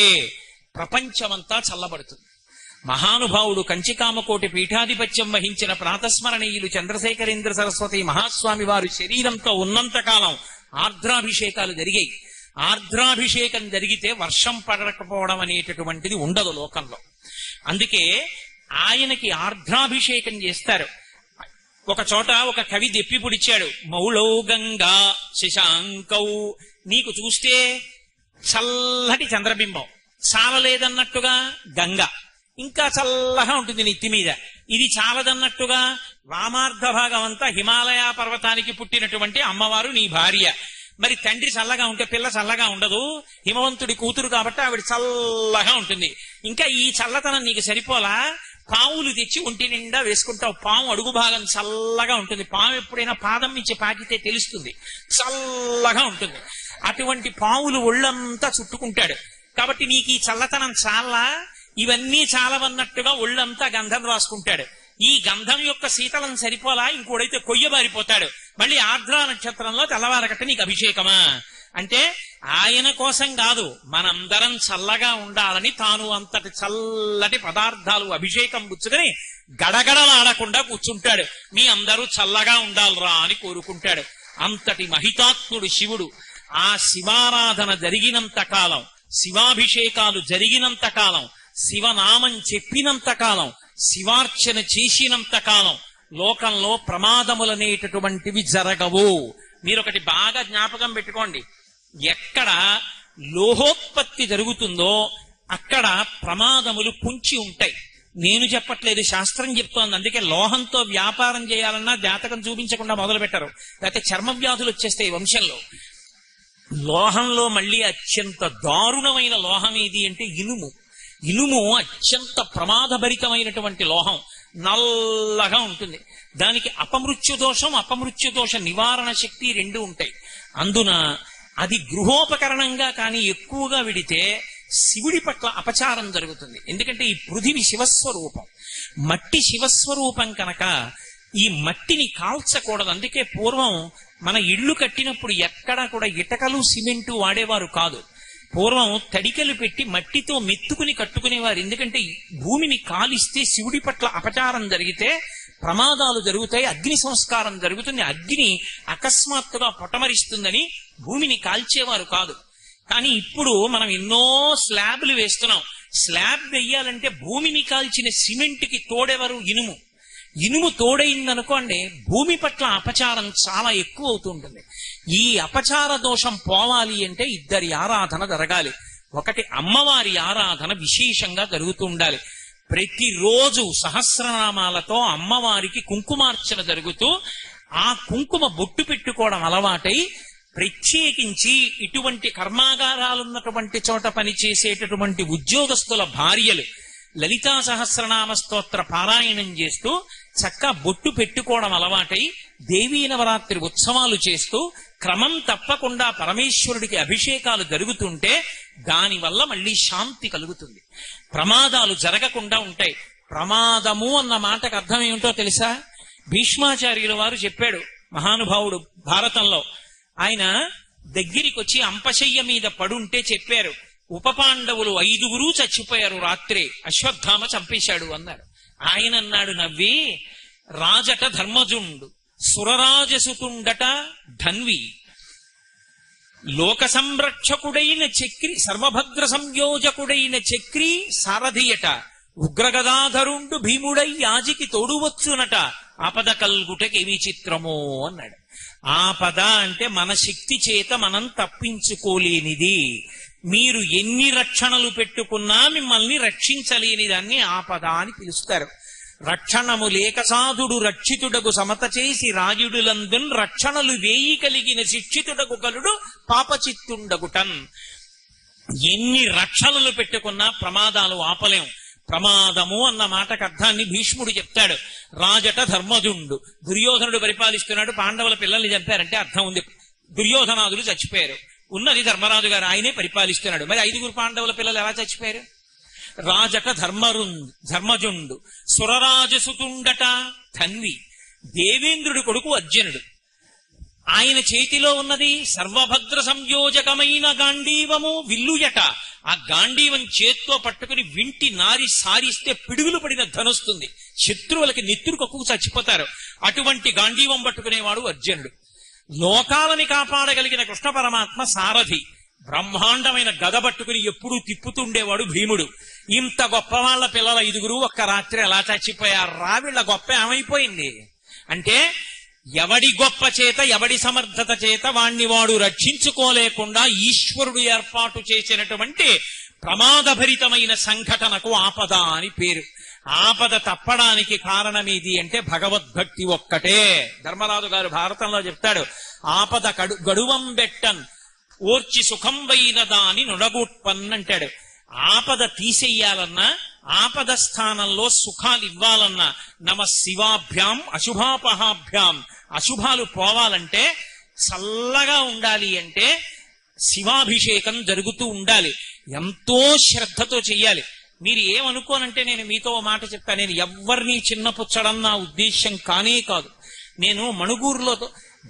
ప్రపంచమంతా చల్లబడుతుంది. మహానుభావుడు కంచికామకోటి పీఠాధిపత్యం వహించిన ప్రాతస్మరణీయులు చంద్రశేఖరేంద్ర సరస్వతి మహాస్వామి వారి శరీరంతో ఉన్నంతకాలం ఆర్ద్రాభిషేకాలు జరిగాయి. ఆర్ద్రాభిషేకం జరిగితే వర్షం పడకపోవడం అనేటటువంటిది ఉండదు లోకంలో. అందుకే ఆయనకి ఆర్ద్రాభిషేకం చేస్తారు. ఒక చోట ఒక కవి దెప్పి పొడిచాడు, మౌళౌ గంగా శశాంకౌ. నీకు చూస్తే చల్లటి చంద్రబింబం, చాలలేదన్నట్టుగా గంగ ఇంకా చల్లగా ఉంటుంది నెత్తి మీద. ఇది చాలదన్నట్టుగా వామార్ధ భాగం అంతా హిమాలయ పర్వతానికి పుట్టినటువంటి అమ్మవారు నీ భార్య. మరి తండ్రి చల్లగా ఉంటే పిల్ల చల్లగా ఉండదు. హిమవంతుడి కూతురు కాబట్టి ఆవిడ చల్లగా ఉంటుంది. ఇంకా ఈ చల్లతనం నీకు సరిపోలా, పావులు తెచ్చి ఒంటి నిండా వేసుకుంటావు. పాము అడుగు భాగం చల్లగా ఉంటుంది. పాము ఎప్పుడైనా పాదం నుంచి పాకితే తెలుస్తుంది, చల్లగా ఉంటుంది. అటువంటి పావులు ఒళ్ళంతా చుట్టుకుంటాడు. కాబట్టి నీకు ఈ చల్లతనం చాలా, ఇవన్నీ చాలవన్నట్టుగా ఒళ్ళంతా గంధం రాసుకుంటాడు. ఈ గంధం యొక్క శీతలం సరిపోలా, ఇంకోడైతే కొయ్యబారిపోతాడు. మళ్ళీ ఆర్ద్రా నక్షత్రంలో తెల్లవారకట్ట నీకు అభిషేకమా అంటే ఆయన కోసం కాదు, మనందరం చల్లగా ఉండాలని తాను అంతటి చల్లటి పదార్థాలు అభిషేకం పుచ్చుకొని గడగడలాడకుండా కూర్చుంటాడు. మీ అందరూ చల్లగా ఉండాలిరా అని కోరుకుంటాడు. అంతటి మహితాత్ముడు శివుడు. ఆ శివారాధన జరిగినంత కాలం, శివాభిషేకాలు జరిగినంత కాలం, శివనామం చెప్పినంత కాలం, శివార్చన చేసినంత కాలం లోకంలో ప్రమాదములనేటటువంటివి జరగవు. మీరొకటి బాగా జ్ఞాపకం పెట్టుకోండి, ఎక్కడ లోహోత్పత్తి జరుగుతుందో అక్కడ ప్రమాదములు పొంచి ఉంటాయి. నేను చెప్పట్లేదు, శాస్త్రం చెప్తోంది. అందుకే లోహంతో వ్యాపారం చేయాలన్నా జాతకం చూపించకుండా మొదలు పెట్టరు, లేకపోతే చర్మ వ్యాధులు వచ్చేస్తాయి వంశంలో. లోహంలో మళ్ళీ అత్యంత దారుణమైన లోహం ఏది అంటే ఇనుము. ఇనుము అత్యంత ప్రమాదభరితమైనటువంటి లోహం, నల్లగా ఉంటుంది. దానికి అపమృత్యు దోషం, అపమృత్యు దోష నివారణ శక్తి రెండు ఉంటాయి. అందున అది గృహోపకరణంగా కానీ ఎక్కువగా విడితే శివుడి పట్ల అపచారం జరుగుతుంది. ఎందుకంటే ఈ పృథివి శివస్వరూపం, మట్టి శివస్వరూపం కనుక ఈ మట్టిని కాల్చకూడదు. అందుకే పూర్వం మన ఇళ్లు కట్టినప్పుడు ఎక్కడా కూడా ఇటకలు సిమెంటు వాడేవారు కాదు. పూర్వం తడికలు పెట్టి మట్టితో మెత్తుకుని కట్టుకునేవారు. ఎందుకంటే భూమిని కాలిస్తే శివుడి పట్ల అపచారం జరిగితే ప్రమాదాలు జరుగుతాయి, అగ్ని సంస్కారం జరుగుతుంది, అగ్ని అకస్మాత్తుగా పొటమరిస్తుందని భూమిని కాల్చేవారు కాదు. కానీ ఇప్పుడు మనం ఎన్నో స్లాబ్లు వేస్తున్నాం. స్లాబ్ వెయ్యాలంటే భూమిని కాల్చిన సిమెంట్కి తోడెవరు? ఇనుము. ఇనుము తోడైందనుకోండి భూమి పట్ల అపచారం చాలా ఎక్కువ అవుతుంటుంది. ఈ అపచార దోషం పోవాలి అంటే ఇద్దరి ఆరాధన జరగాలి. ఒకటి అమ్మవారి ఆరాధన విశేషంగా జరుగుతూ ఉండాలి. ప్రతిరోజు సహస్రనామాలతో అమ్మవారికి కుంకుమార్చన జరుగుతూ ఆ కుంకుమ బొట్టు పెట్టుకోవడం అలవాటై ప్రత్యేకించి ఇటువంటి కర్మాగారాలున్నటువంటి చోట పనిచేసేటటువంటి ఉద్యోగస్తుల భార్యలు లలితా సహస్రనామ స్తోత్ర పారాయణం చేస్తూ చక్క బొట్టు పెట్టుకోవడం అలవాటై దేవీ నవరాత్రి ఉత్సవాలు చేస్తూ క్రమం తప్పకుండా పరమేశ్వరుడికి అభిషేకాలు జరుగుతుంటే దానివల్ల మళ్ళీ శాంతి కలుగుతుంది, ప్రమాదాలు జరగకుండా ఉంటాయి. ప్రమాదము అన్న మాటకు అర్థం ఏమిటో తెలుసా? భీష్మాచార్యుల వారు చెప్పాడు, మహానుభావుడు భారతంలో. ఆయన దగ్గరికి వచ్చి అంపశయ్య మీద పడుంటే చెప్పారు, ఉప పాండవులు 5 చచ్చిపోయారు రాత్రే, అశ్వత్థామ చంపేశాడు అన్నారు. ఆయన అన్నాడు నవ్వి, రాజట ధర్మజుండు, సురరాజసుతుండట ధన్వి, లోక సంరక్షకుడైన చక్రి, సర్వభద్ర సంయోజకుడైన చక్రి సారథియట, ఉగ్రగదాధరుండు భీముడై యాజికి తోడువచ్చునట, ఆపద కల్గుటకేమి చిత్రమో అన్నాడు. ఆపద అంటే మన శక్తి చేత మనం తప్పించుకోలేనిది. మీరు ఎన్ని రక్షణలు పెట్టుకున్నా మిమ్మల్ని రక్షించలేని దాన్ని ఆపద అని పిలుస్తారు. రక్షణము లేక సాధుడు రక్షితుడకు సమత చేసి రాజుడులందున్ రక్షణలు వేయి కలిగిన శిక్షితుడకు కలుడు పాపచిత్తుండగుటన్. ఎన్ని రక్షణలు పెట్టుకున్నా ప్రమాదాలు ఆపలేం. ప్రమాదము అన్న మాటకు అర్థాన్ని భీష్ముడు చెప్తాడు. రాజట ధర్మజుండు, దుర్యోధనుడు పరిపాలిస్తున్నాడు, పాండవుల పిల్లల్ని చంపారంటే అర్థం ఉంది, దుర్యోధనాదులు చచ్చిపోయారు. ఉన్నది ధర్మరాజు గారు, ఆయనే పరిపాలిస్తున్నాడు. మరి 5 పాండవుల పిల్లలు ఎలా చచ్చిపోయారు? రాజట ధర్మజుండు, సురరాజసుతుండట ధన్వి, దేవేంద్రుడి కొడుకు అర్జునుడు. ఆయన చేతిలో ఉన్నది సర్వభద్ర సంయోజకమైన గాంధీవము విల్లుయట. ఆ గాంధీవం చేత్తో పట్టుకుని వింటి నారి సారిస్తే పిడుగులు పడిన ధనొస్తుంది, శత్రువులకి నెత్తురు కక్కుకు చచ్చిపోతారు. అటువంటి గాంధీవం పట్టుకునేవాడు అర్జునుడు. లోకాలని కాపాడగలిగిన కృష్ణ పరమాత్మ సారథి, బ్రహ్మాండమైన గద పట్టుకుని ఎప్పుడూ తిప్పుతుండేవాడు భీముడు. ఇంత గొప్ప వాళ్ళ పిల్లల 5 ఒక్క రాత్రి ఎలా చచ్చిపోయారా? వీళ్ళ గొప్ప ఏమైపోయింది అంటే ఎవడి గొప్ప చేత, ఎవడి సమర్థత చేత వాణ్ణి వాడు రక్షించుకోలేకుండా ఈశ్వరుడు ఏర్పాటు చేసినటువంటి ప్రమాదభరితమైన సంఘటనకు ఆపద అని పేరు. ఆపద తప్పడానికి కారణమేది అంటే భగవద్భక్తి ఒక్కటే. ధర్మరాజు గారు భారతంలో చెప్తాడు, ఆపద గడువం బెట్టన్ ఓర్చి సుఖం వైన దాని నుడగొట్పన్ అంటాడు. ఆపద తీసేయాలన్నా, ఆపద స్థానంలో సుఖాలు ఇవ్వాలన్నా నమ శివాభ్యాం అశుభాపహాభ్యాం, అశుభాలు పోవాలంటే, చల్లగా ఉండాలి అంటే శివాభిషేకం జరుగుతూ ఉండాలి. ఎంతో శ్రద్ధతో చెయ్యాలి. మీరు ఏమనుకోనంటే నేను మీతో మాట చెప్తా, నేను ఎవ్వరినీ చిన్నపుచ్చడం నా ఉద్దేశ్యం కానే కాదు. నేను మణుగూరులో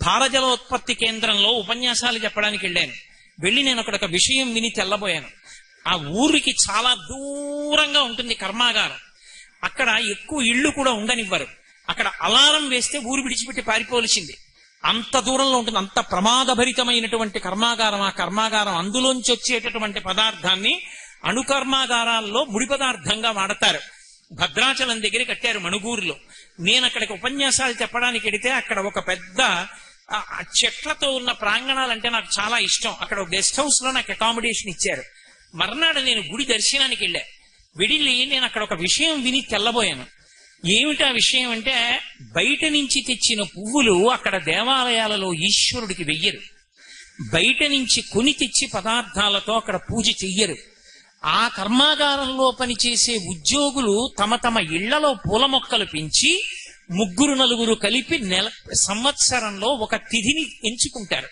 భారజలోత్పత్తి కేంద్రంలో ఉపన్యాసాలు చెప్పడానికి వెళ్ళాను. వెళ్ళి నేను అక్కడ ఒక విషయం విని తెల్లబోయాను. ఆ ఊరికి చాలా దూరంగా ఉంటుంది కర్మాగారం. అక్కడ ఎక్కువ ఇళ్లు కూడా ఉండనివ్వరు. అక్కడ అలారం వేస్తే ఊరు విడిచిపెట్టి పారిపోవలసింది. అంత దూరంలో ఉంటుంది. అంత ప్రమాదభరితమైనటువంటి కర్మాగారం ఆ కర్మాగారం. అందులోంచి వచ్చేటటువంటి పదార్థాన్ని అణుకర్మాగారాల్లో ముడి పదార్థంగా వాడతారు. భద్రాచలం దగ్గర కట్టారు మణుగూరులో. నేను అక్కడికి ఉపన్యాసాలు చెప్పడానికి వెడితే అక్కడ ఒక పెద్ద చెట్లతో ఉన్న ప్రాంగణాలంటే నాకు చాలా ఇష్టం. అక్కడ ఒక గెస్ట్ హౌస్ లో నాకు అకామిడేషన్ ఇచ్చారు. మర్నాడు నేను గుడి దర్శనానికి వెళ్ళి నేను అక్కడ ఒక విషయం విని తెల్లబోయాను. ఏమిటా విషయం అంటే, బయట నుంచి తెచ్చిన పువ్వులు అక్కడ దేవాలయాలలో ఈశ్వరుడికి వెయ్యరు. బయట నుంచి కొని తెచ్చి పదార్థాలతో అక్కడ పూజ చెయ్యరు. ఆ కర్మాగారంలో పనిచేసే ఉద్యోగులు తమ తమ ఇళ్లలో పూల మొక్కలు పెంచి 3-4 కలిపి సంవత్సరంలో ఒక తిథిని ఎంచుకుంటారు.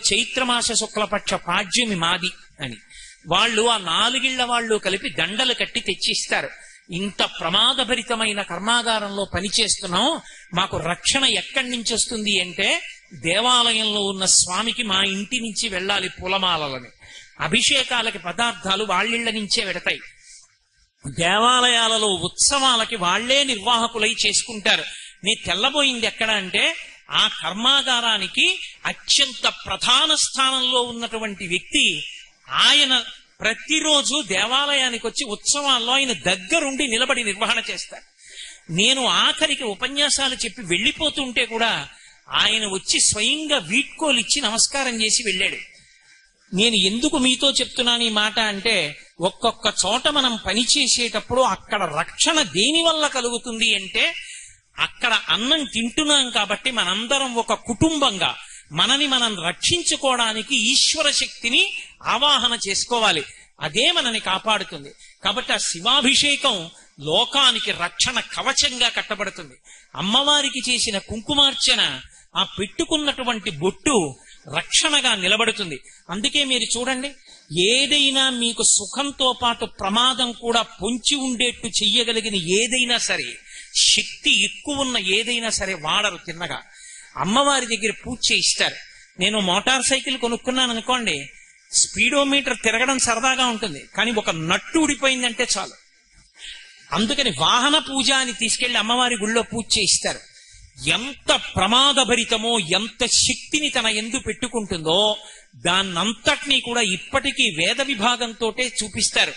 చైత్రమాస శుక్లపక్ష పాడ్యమి మాది అని వాళ్ళు ఆ 4 ఇళ్ల వాళ్ళు కలిపి దండలు కట్టి తెచ్చిస్తారు. ఇంత ప్రమాదభరితమైన కర్మాగారంలో పనిచేస్తున్నాం, మాకు రక్షణ ఎక్కడి నుంచి వస్తుంది అంటే దేవాలయంలో ఉన్న స్వామికి మా ఇంటి నుంచి వెళ్ళాలి పూలమాలలని. అభిషేకాలకి పదార్థాలు వాళ్ళిళ్ల నుంచే వెడతాయి. దేవాలయాలలో ఉత్సవాలకి వాళ్లే నిర్వాహకులై చేసుకుంటారు. నీ తెల్లబోయింది ఎక్కడ అంటే, ఆ కర్మాగారానికి అత్యంత ప్రధాన స్థానంలో ఉన్నటువంటి వ్యక్తి ఆయన ప్రతిరోజు దేవాలయానికి వచ్చి ఉత్సవాల్లో ఆయన దగ్గరుండి నిలబడి నిర్వహణ చేస్తారు. నేను ఆఖరికి ఉపన్యాసాలు చెప్పి వెళ్ళిపోతుంటే కూడా ఆయన వచ్చి స్వయంగా వీడ్కోలిచ్చి నమస్కారం చేసి వెళ్ళాడు. నేను ఎందుకు మీతో చెప్తున్నాను ఈ మాట అంటే, ఒక్కొక్క చోట మనం పని చేసేటప్పుడు అక్కడ రక్షణ దేని వల్ల కలుగుతుంది అంటే, అక్కడ అన్నం తింటున్నాం కాబట్టి మనందరం ఒక కుటుంబంగా మనని మనం రక్షించుకోవడానికి ఈశ్వర శక్తిని ఆవాహన చేసుకోవాలి. అదే మనని కాపాడుతుంది. కాబట్టి ఆ శివాభిషేకం లోకానికి రక్షణ కవచంగా కట్టబడుతుంది. అమ్మవారికి చేసిన కుంకుమార్చన, ఆ పెట్టుకున్నటువంటి బొట్టు రక్షణగా నిలబడుతుంది. అందుకే మీరు చూడండి, ఏదైనా మీకు సుఖంతో పాటు ప్రమాదం కూడా పొంచి ఉండేట్టు చెయ్యగలిగిన ఏదైనా సరే, శక్తి ఎక్కువ ఉన్న ఏదైనా సరే వాడరు తిన్నగా. అమ్మవారి దగ్గర పూజ చేయిస్తారు. నేను మోటార్ సైకిల్ కొనుక్కున్నాను అనుకోండి, స్పీడోమీటర్ తిరగడం సరదాగా ఉంటుంది, కానీ ఒక నట్టు ఊడిపోయిందంటే చాలు. అందుకని వాహన పూజ అని తీసుకెళ్లి అమ్మవారి గుళ్ళో పూజ చేయిస్తారు. ఎంత ప్రమాదభరితమో, ఎంత శక్తిని తన యందు పెట్టుకుంటుందో దాన్నంతటినీ కూడా ఇప్పటికీ వేద విభాగంతో చూపిస్తారు.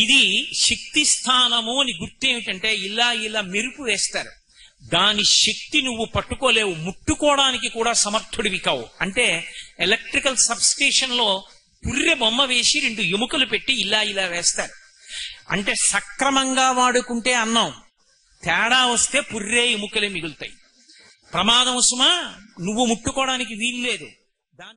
ఇది శక్తి స్థానము అని గుర్తేమిటంటే, ఇలా ఇలా మెరుపు వేస్తారు. దాని శక్తి నువ్వు పట్టుకోలేవు, ముట్టుకోవడానికి కూడా సమర్థుడివి కావు. అంటే ఎలక్ట్రికల్ సబ్ స్టేషన్ లో పుర్రె బొమ్మ వేసి 2 ఎముకలు పెట్టి ఇలా ఇలా వేస్తారు. అంటే సక్రమంగా వాడుకుంటే అన్నం, తేడా వస్తే పుర్రే ఎముకలే మిగులుతాయి. ప్రమాదం సుమా, నువ్వు ముట్టుకోవడానికి వీల్లేదు.